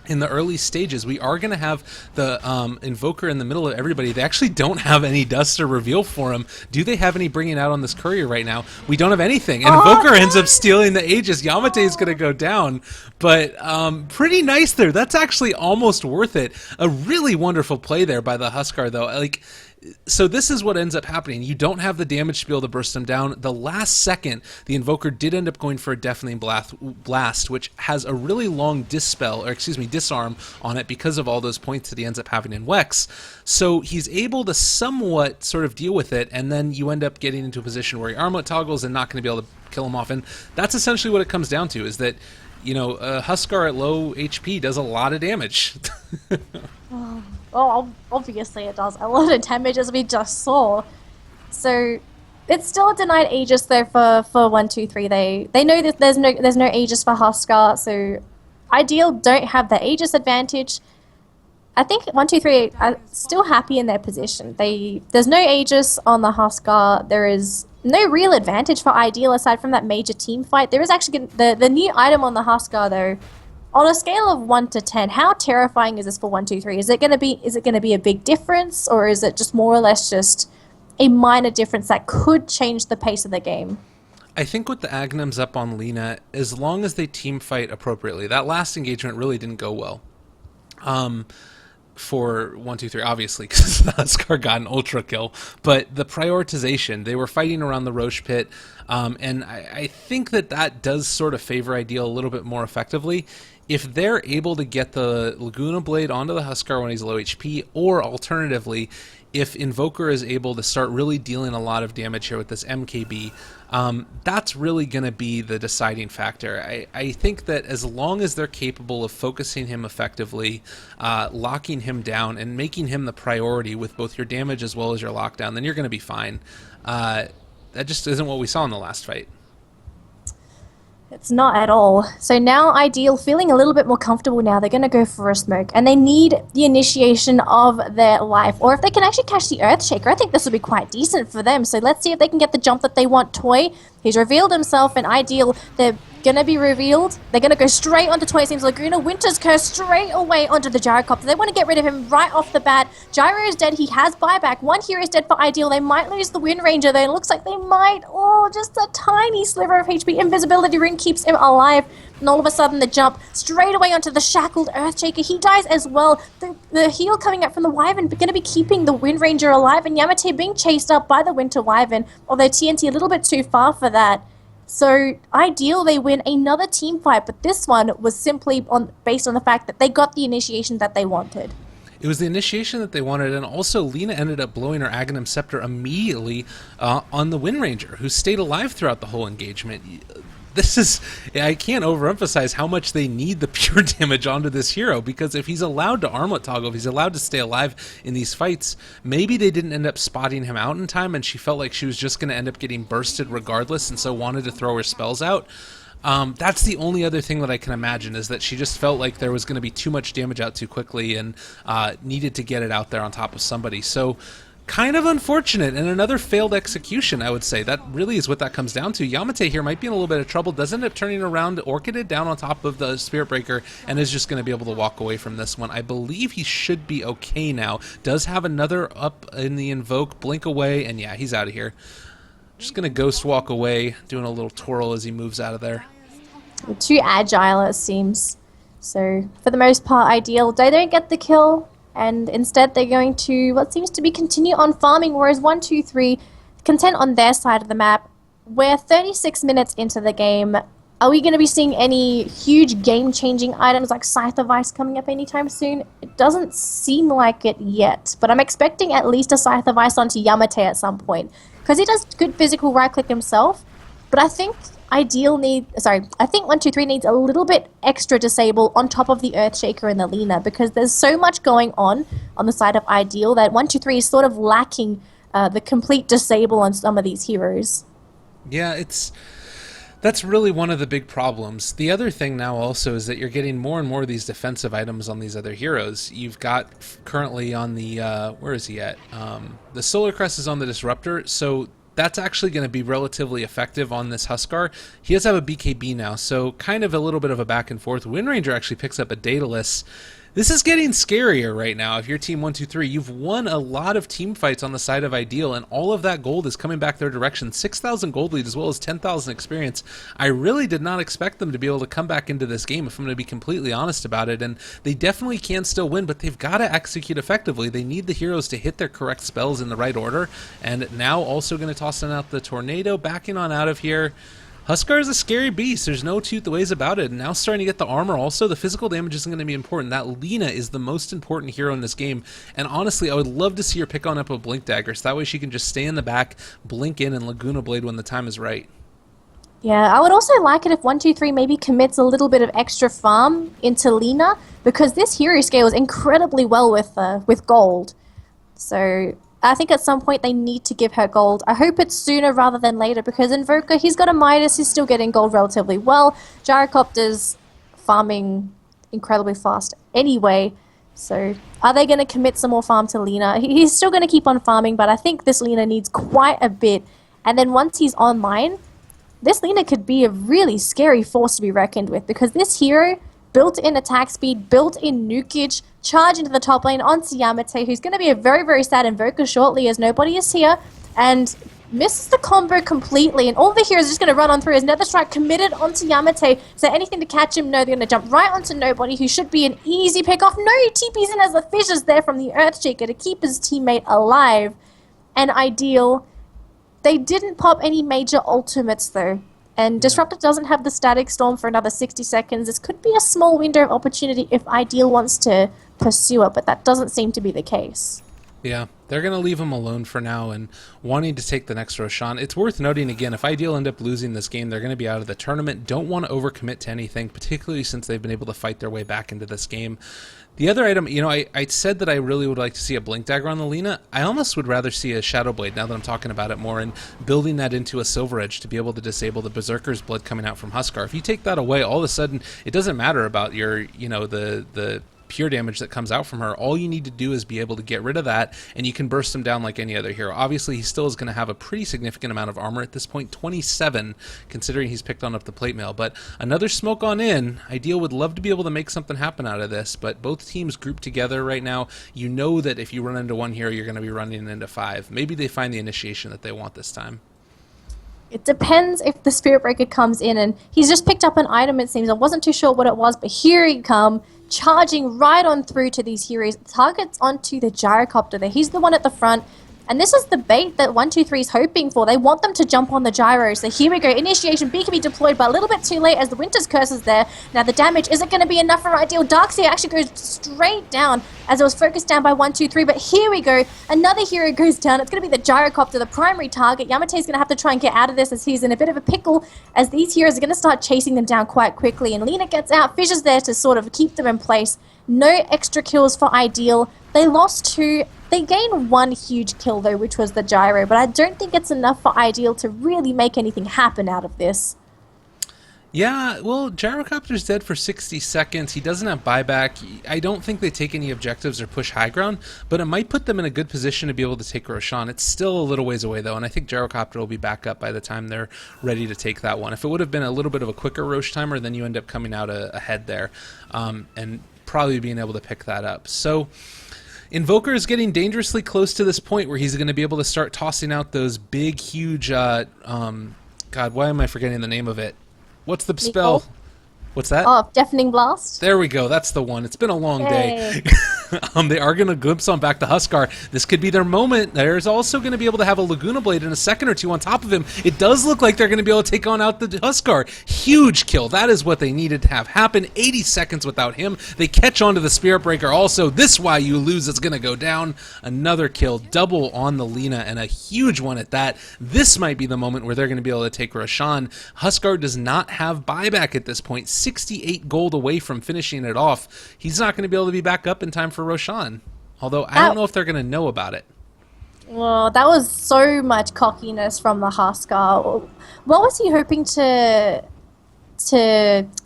in the early stages. We are going to have the Invoker in the middle of everybody. They actually don't have any dust or reveal for him. Do they have any bringing out on this courier right now? We don't have anything. And Invoker ends up stealing the Aegis. Yamate is going to go down. But pretty nice there. That's actually almost worth it. A really wonderful play there by the Huskar, though. Like, so this is what ends up happening. You don't have the damage to be able to burst them down. The last second, the Invoker did end up going for a Deafening Blast, which has a really long disarm on it because of all those points that he ends up having in Wex. So he's able to somewhat sort of deal with it, and then you end up getting into a position where he armlet toggles and not going to be able to kill him off. And that's essentially what it comes down to, is that, Huskar at low HP does a lot of damage. Well, obviously it does a lot of damage, as we just saw. So it's still a denied Aegis though for 123. They know that there's no Aegis for Huskar, so Ideal don't have the Aegis advantage. I think 123 are still happy in their position. There's no Aegis on the Huskar. There is no real advantage for Ideal aside from that major team fight. There is actually the new item on the Huskar though. On a scale of 1 to 10, how terrifying is this for 123? Is it going to be a big difference, or is it just more or less just a minor difference that could change the pace of the game? I think with the Agnums up on Lena, as long as they team fight appropriately, that last engagement really didn't go well. For 123, obviously, because Huskar got an ultra kill, but the prioritization, they were fighting around the Roche pit, and I think that does sort of favor Ideal a little bit more effectively. If they're able to get the Laguna Blade onto the Huskar when he's low HP, or alternatively, if Invoker is able to start really dealing a lot of damage here with this MKB, that's really going to be the deciding factor. I think that as long as they're capable of focusing him effectively, locking him down, and making him the priority with both your damage as well as your lockdown, then you're going to be fine. That just isn't what we saw in the last fight. It's not at all. So now Ideal feeling a little bit more comfortable now. They're going to go for a smoke. And they need the initiation of their life. Or if they can actually catch the Earthshaker, I think this will be quite decent for them. So let's see if they can get the jump that they want. Toy, he's revealed himself, and Ideal, they're going to be revealed. They're going to go straight onto Toy. Seems Laguna Winter's Curse straight away onto the Gyrocopter. They want to get rid of him right off the bat. Gyro is dead. He has buyback. One hero is dead for Ideal. They might lose the Wind Ranger though. It looks like they might. Oh, just a tiny sliver of HP. Invisibility Ring keeps him alive. And all of a sudden the jump straight away onto the shackled Earthshaker. He dies as well. The heal coming up from the Wyvern going to be keeping the Wind Ranger alive. And Yamate being chased up by the Winter Wyvern. Although TNT a little bit too far for that. So Ideal, they win another team fight, but this one was simply based on the fact that they got the initiation that they wanted. It was the initiation that they wanted, and also Lena ended up blowing her Aghanim Scepter immediately on the Wind Ranger, who stayed alive throughout the whole engagement. This is, I can't overemphasize how much they need the pure damage onto this hero, because if he's allowed to armlet toggle, if he's allowed to stay alive in these fights, maybe they didn't end up spotting him out in time, and she felt like she was just going to end up getting bursted regardless, and so wanted to throw her spells out. That's the only other thing that I can imagine, is that she just felt like there was going to be too much damage out too quickly, and needed to get it out there on top of somebody. So kind of unfortunate, and another failed execution, I would say. That really is what that comes down to. Yamate here might be in a little bit of trouble, does end up turning around, Orchided down on top of the Spirit Breaker, and is just going to be able to walk away from this one. I believe he should be okay now. Does have another up in the Invoke, blink away, and yeah, he's out of here. Just going to Ghost Walk away, doing a little twirl as he moves out of there. Too agile, it seems. So, for the most part, Ideal, they don't get the kill. And instead they're going to what seems to be continue on farming, whereas 123 content on their side of the map. We're 36 minutes into the game. Are we going to be seeing any huge game-changing items like Scythe of Ice coming up anytime soon? It doesn't seem like it yet, but I'm expecting at least a Scythe of Ice onto Yamate at some point, because he does good physical right-click himself, but I think I think 123 needs a little bit extra disable on top of the Earthshaker and the Lena, because there's so much going on the side of Ideal that 123 is sort of lacking the complete disable on some of these heroes. Yeah, that's really one of the big problems. The other thing now also is that you're getting more and more of these defensive items on these other heroes. You've got currently on the, where is he at? The Solar Crest is on the Disruptor, so that's actually going to be relatively effective on this Huskar. He does have a BKB now, so kind of a little bit of a back and forth. Wind Ranger actually picks up a Daedalus. This is getting scarier right now. If you're Team 123, you've won a lot of team fights on the side of Ideal, and all of that gold is coming back their direction. 6,000 gold lead as well as 10,000 experience. I really did not expect them to be able to come back into this game, if I'm going to be completely honest about it, and they definitely can still win, but they've got to execute effectively. They need the heroes to hit their correct spells in the right order, and now also going to toss out the Tornado, backing on out of here. Huskar is a scary beast. There's no two ways about it. And now starting to get the armor also. The physical damage isn't going to be important. That Lena is the most important hero in this game. And honestly, I would love to see her pick on up a Blink Dagger, so that way she can just stay in the back, blink in, and Laguna Blade when the time is right. Yeah, I would also like it if 123 maybe commits a little bit of extra farm into Lena, because this hero scales incredibly well with gold. So I think at some point they need to give her gold. I hope it's sooner rather than later because Invoker, he's got a Midas, he's still getting gold relatively well. Gyrocopter's farming incredibly fast anyway. So are they going to commit some more farm to Lena? He's still going to keep on farming, but I think this Lena needs quite a bit. And then once he's online, this Lena could be a really scary force to be reckoned with because this hero, built-in attack speed, built-in nukage, charge into the top lane onto Yamate, who's going to be a very, very sad Invoker shortly as nobody is here, and misses the combo completely, and all the heroes are just going to run on through as Nether Strike committed onto Yamate. Is there anything to catch him? No, they're going to jump right onto Nobody, who should be an easy pick off. No, TP's in as the fissures there from the Earthshaker to keep his teammate alive. And Ideal, they didn't pop any major ultimates though. And Disruptor doesn't have the Static Storm for another 60 seconds. This could be a small window of opportunity if Ideal wants to pursue it, but that doesn't seem to be the case. Yeah, they're going to leave him alone for now and wanting to take the next Roshan. It's worth noting again, if Ideal end up losing this game, they're going to be out of the tournament. Don't want to overcommit to anything, particularly since they've been able to fight their way back into this game. The other item, you know, I said that I really would like to see a Blink Dagger on the Lena. I almost would rather see a Shadow Blade now that I'm talking about it more and building that into a Silver Edge to be able to disable the Berserker's blood coming out from Huskar. If you take that away, all of a sudden, it doesn't matter about your, you know, the pure damage that comes out from her. All you need to do is be able to get rid of that, and you can burst him down like any other hero. Obviously, he still is going to have a pretty significant amount of armor at this point, 27, considering he's picked on up the plate mail. But another smoke on in. Ideal would love to be able to make something happen out of this, but both teams grouped together right now. You know that if you run into one hero, you're going to be running into five. Maybe they find the initiation that they want this time. It depends if the Spirit Breaker comes in, and he's just picked up an item, it seems. I wasn't too sure what it was, but here he come, charging right on through to these heroes. Targets onto the Gyrocopter there. He's the one at the front. And this is the bait that 123 is hoping for. They want them to jump on the gyro. So here we go. Initiation B can be deployed, but a little bit too late as the Winter's Curse is there. Now the damage isn't going to be enough for Ideal. Darkseer actually goes straight down as it was focused down by 123. But here we go. Another hero goes down. It's going to be the Gyrocopter, the primary target. Yamate's going to have to try and get out of this as he's in a bit of a pickle as these heroes are going to start chasing them down quite quickly. And Lena gets out. Fissure's there to sort of keep them in place. No extra kills for Ideal. They lost two. They gained one huge kill though, which was the gyro, but I don't think it's enough for Ideal to really make anything happen out of this. Yeah, well, Gyrocopter's dead for 60 seconds. He doesn't have buyback. I don't think they take any objectives or push high ground, but it might put them in a good position to be able to take Roshan. It's still a little ways away, though, and I think Gyrocopter will be back up by the time they're ready to take that one. If it would have been a little bit of a quicker Rosh timer, then you end up coming out ahead there and probably being able to pick that up. So Invoker is getting dangerously close to this point where he's going to be able to start tossing out those big, huge, God, why am I forgetting the name of it? What's the spell? What's that? Oh, Deafening Blast. There we go. That's the one. It's been a long day. They are going to glimpse on back to Huskar. This could be their moment. There's also going to be able to have a Laguna Blade in a second or two on top of him. It does look like they're going to be able to take on out the Huskar. Huge kill. That is what they needed to have happen. 80 seconds without him. They catch on to the Spirit Breaker also. This why you lose is going to go down. Another kill. Double on the Lena, and a huge one at that. This might be the moment where they're going to be able to take Roshan. Huskar does not have buyback at this point. 68 gold away from finishing it off. He's not going to be able to be back up in time for Roshan. Although I don't know if they're going to know about it. Well, that was so much cockiness from the Huskar. What was he hoping to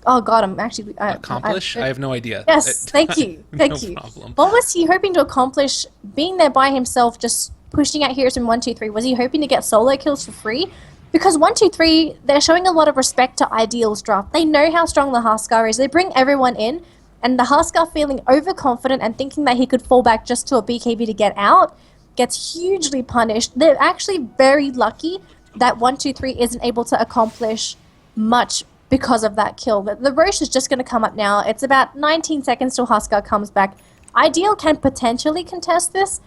oh god, I'm actually accomplish? I have no idea. Yes, thank you. Thank you. Problem. What was he hoping to accomplish being there by himself, just pushing out heroes from 123? Was he hoping to get solo kills for free? Because 123, they're showing a lot of respect to Ideal's draft. They know how strong the Huskar is. They bring everyone in, and the Huskar feeling overconfident and thinking that he could fall back just to a BKB to get out gets hugely punished. They're actually very lucky that 123 isn't able to accomplish much because of that kill. The Rosh is just going to come up now. It's about 19 seconds till Huskar comes back. Ideal can potentially contest this,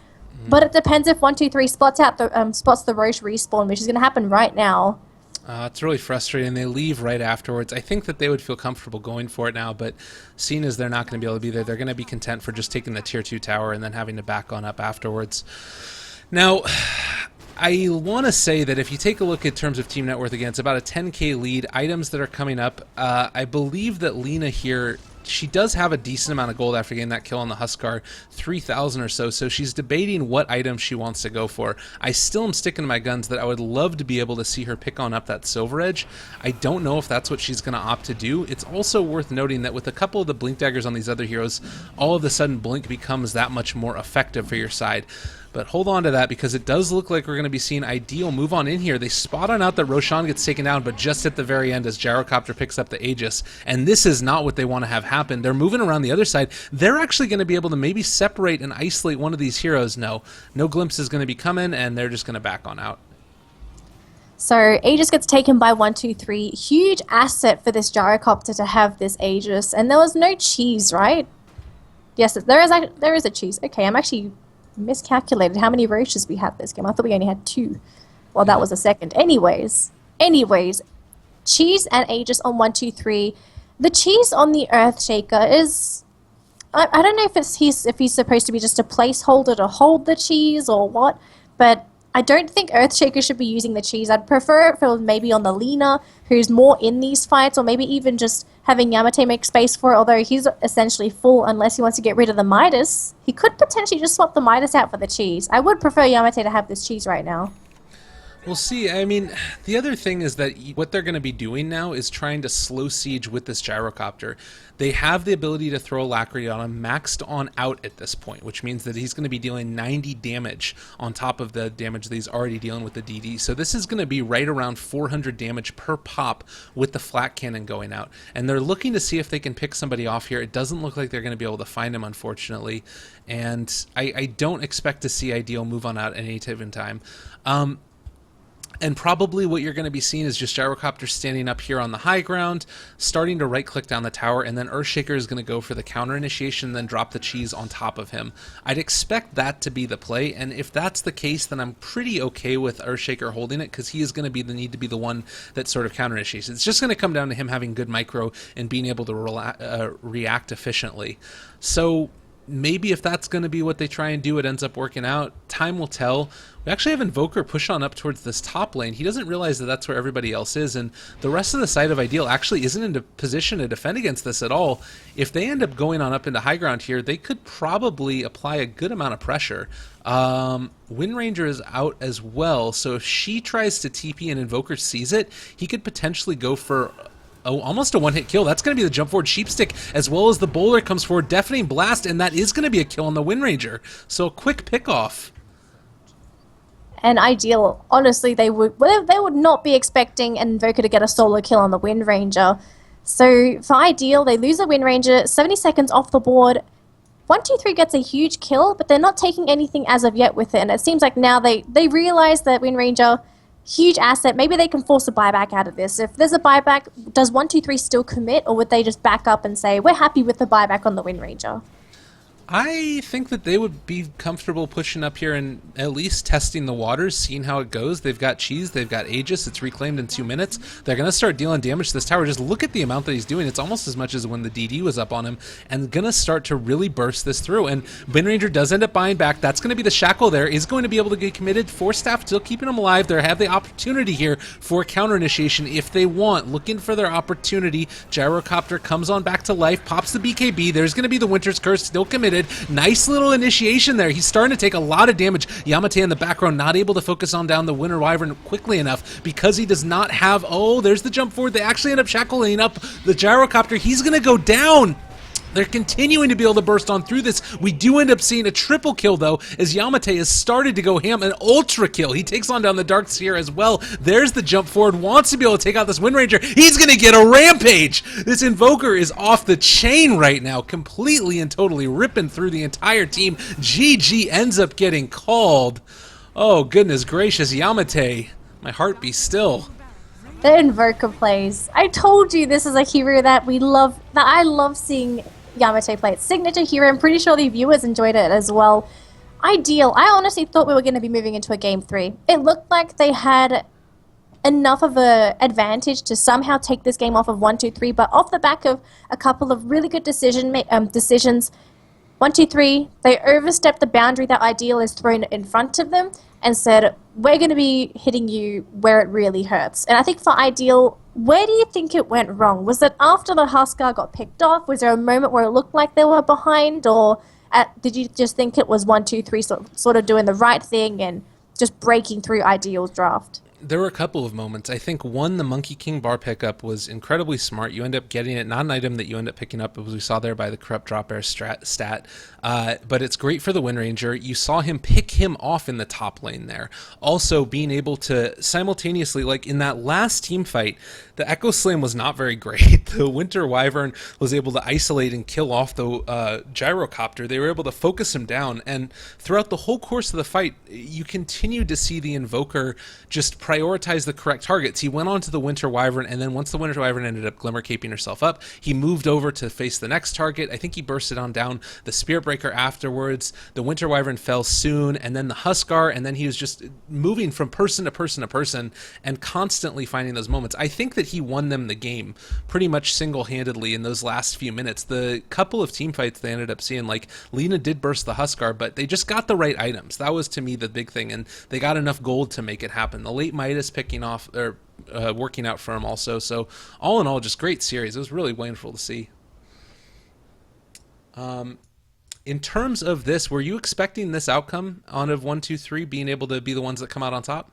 but it depends if 123 spots the Rosh respawn, which is going to happen right now. It's really frustrating. They leave right afterwards. I think that they would feel comfortable going for it now, but seeing as they're not going to be able to be there, they're going to be content for just taking the tier 2 tower and then having to back on up afterwards. Now, I want to say that if you take a look in terms of team net worth again, it's about a 10k lead. Items that are coming up, I believe that Lena here she does have a decent amount of gold after getting that kill on the Huskar, 3,000 or so, so she's debating what item she wants to go for. I still am sticking to my guns that I would love to be able to see her pick on up that Silver Edge. I don't know if that's what she's going to opt to do. It's also worth noting that with a couple of the Blink daggers on these other heroes, all of a sudden Blink becomes that much more effective for your side. But hold on to that, because it does look like we're going to be seeing Ideal move on in here. They spot on out that Roshan gets taken down, but just at the very end as Gyrocopter picks up the Aegis. And this is not what they want to have happen. They're moving around the other side. They're actually going to be able to maybe separate and isolate one of these heroes. No glimpse is going to be coming, and they're just going to back on out. So Aegis gets taken by 123. Huge asset for this Gyrocopter to have this Aegis. And there was no cheese, right? Yes, there is a cheese. Okay, I'm actually miscalculated how many roaches we had this game. I thought we only had 2. Well, that was a second. Anyways, cheese and Aegis on 123. The cheese on the Earthshaker is, I don't know if he's supposed to be just a placeholder to hold the cheese or what, but I don't think Earthshaker should be using the cheese. I'd prefer it if it was maybe on the Lina, who's more in these fights, or maybe even just having Yamate make space for it, although he's essentially full unless he wants to get rid of the Midas. He could potentially just swap the Midas out for the cheese. I would prefer Yamate to have this cheese right now. We'll see. I mean, the other thing is that what they're going to be doing now is trying to slow siege with this Gyrocopter. They have the ability to throw Alacrity on him maxed on out at this point, which means that he's going to be dealing 90 damage on top of the damage that he's already dealing with the DD. So this is going to be right around 400 damage per pop with the flat cannon going out. And they're looking to see if they can pick somebody off here. It doesn't look like they're going to be able to find him, unfortunately. And I don't expect to see Ideal move on out at any given time. And probably what you're going to be seeing is just Gyrocopter standing up here on the high ground, starting to right-click down the tower, and then Earthshaker is going to go for the counter initiation, then drop the cheese on top of him. I'd expect that to be the play, and if that's the case, then I'm pretty okay with Earthshaker holding it, because he is going to need to be the one that sort of counter initiates. It's just going to come down to him having good micro and being able to react efficiently. So maybe if that's going to be what they try and do, it ends up working out. Time will tell. We actually have Invoker push on up towards this top lane. He doesn't realize that that's where everybody else is, and the rest of the side of Ideal actually isn't in a position to defend against this at all. If they end up going on up into high ground here, they could probably apply a good amount of pressure. Wind Ranger is out as well, so if she tries to TP and Invoker sees it, he could potentially go for almost a one-hit kill. That's going to be the jump forward Sheepstick, as well as the Bowler comes forward, Deafening Blast, and that is going to be a kill on the Wind Ranger. So a quick pick-off. And Ideal, honestly, they would not be expecting an Invoker to get a solo kill on the Wind Ranger. So for Ideal, they lose the Wind Ranger, 70 seconds off the board. 123 gets a huge kill, but they're not taking anything as of yet with it. And it seems like now they realize that Wind Ranger, huge asset. Maybe they can force a buyback out of this. If there's a buyback, does 123 still commit, or would they just back up and say, we're happy with the buyback on the Wind Ranger? I think that they would be comfortable pushing up here and at least testing the waters, seeing how it goes. They've got cheese, they've got Aegis, it's reclaimed in 2 minutes. They're going to start dealing damage to this tower. Just look at the amount that he's doing. It's almost as much as when the DD was up on him, and going to start to really burst this through. And Wind Ranger does end up buying back. That's going to be the shackle there. Is going to be able to get committed. Force Staff still keeping him alive. They have the opportunity here for counter initiation if they want. Looking for their opportunity. Gyrocopter comes on back to life, pops the BKB. There's going to be the Winter's Curse still committed. Nice little initiation there. He's starting to take a lot of damage. Yamate in the background not able to focus on down the Winter Wyvern quickly enough because he does not have... Oh, there's the jump forward. They actually end up shackling up the Gyrocopter. He's going to go down. They're continuing to be able to burst on through this. We do end up seeing a triple kill, though, as Yamate has started to go ham. An ultra kill. He takes on down the Dark Sphere as well. There's the jump forward. Wants to be able to take out this Wind Ranger. He's going to get a rampage. This Invoker is off the chain right now, completely and totally ripping through the entire team. GG ends up getting called. Oh, goodness gracious, Yamate. My heart be still. The Invoker plays. I told you this is a hero that I love seeing Yamate play. It's signature hero. I'm pretty sure the viewers enjoyed it as well. Ideal. I honestly thought we were going to be moving into a game 3. It looked like they had enough of an advantage to somehow take this game off of 123, but off the back of a couple of really good decisions, 123, they overstepped the boundary that Ideal is thrown in front of them and said, we're going to be hitting you where it really hurts. And I think for Ideal, Where do you think it went wrong? Was it after the Huskar got picked off? Was there a moment where it looked like they were behind, or did you just think it was 1, 2, 3 sort of doing the right thing and just breaking through Ideal's draft? There were a couple of moments. I think one, the Monkey King bar pickup was incredibly smart. You end up getting it, not an item that you end up picking up, as we saw there by the Corrupt Drop Bear stat. But it's great for the Wind Ranger. You saw him pick him off in the top lane there. Also, being able to simultaneously, like in that last team fight, the Echo Slam was not very great. The Winter Wyvern was able to isolate and kill off the Gyrocopter. They were able to focus him down. And throughout the whole course of the fight, you continued to see the Invoker just prioritize the correct targets. He went on to the Winter Wyvern, and then once the Winter Wyvern ended up glimmer caping herself up, he moved over to face the next target. I think he bursted on down the Spirit Breaker afterwards. The Winter Wyvern fell soon, and then the Huskar, and then he was just moving from person to person to person and constantly finding those moments. I think that he won them the game pretty much single-handedly in those last few minutes. The couple of team fights they ended up seeing, like Lena did burst the Huskar, but they just got the right items. That was to me the big thing, and they got enough gold to make it happen. The late Midas picking off or working out for him also. So all in all, just great series. It was really wonderful to see. In terms of this, were you expecting this outcome on of 1, 2, 3 being able to be the ones that come out on top?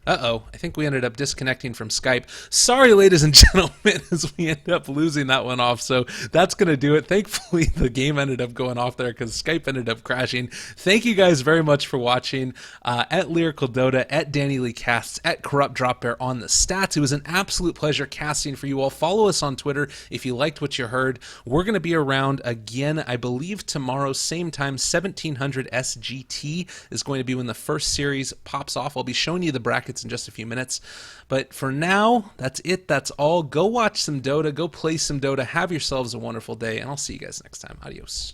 Uh-oh, I think we ended up disconnecting from Skype. Sorry, ladies and gentlemen, as we end up losing that one off. So that's going to do it. Thankfully, the game ended up going off there because Skype ended up crashing. Thank you guys very much for watching. At Lyrical Dota, at Danny Lee Casts, at Corrupt Drop Bear on the stats. It was an absolute pleasure casting for you all. Follow us on Twitter if you liked what you heard. We're going to be around again, I believe, tomorrow, same time, 1700 SGT is going to be when the first series pops off. I'll be showing you the brackets in just a few minutes. But for now, that's it. That's all. Go watch some Dota. Go play some Dota. Have yourselves a wonderful day, and I'll see you guys next time. Adios.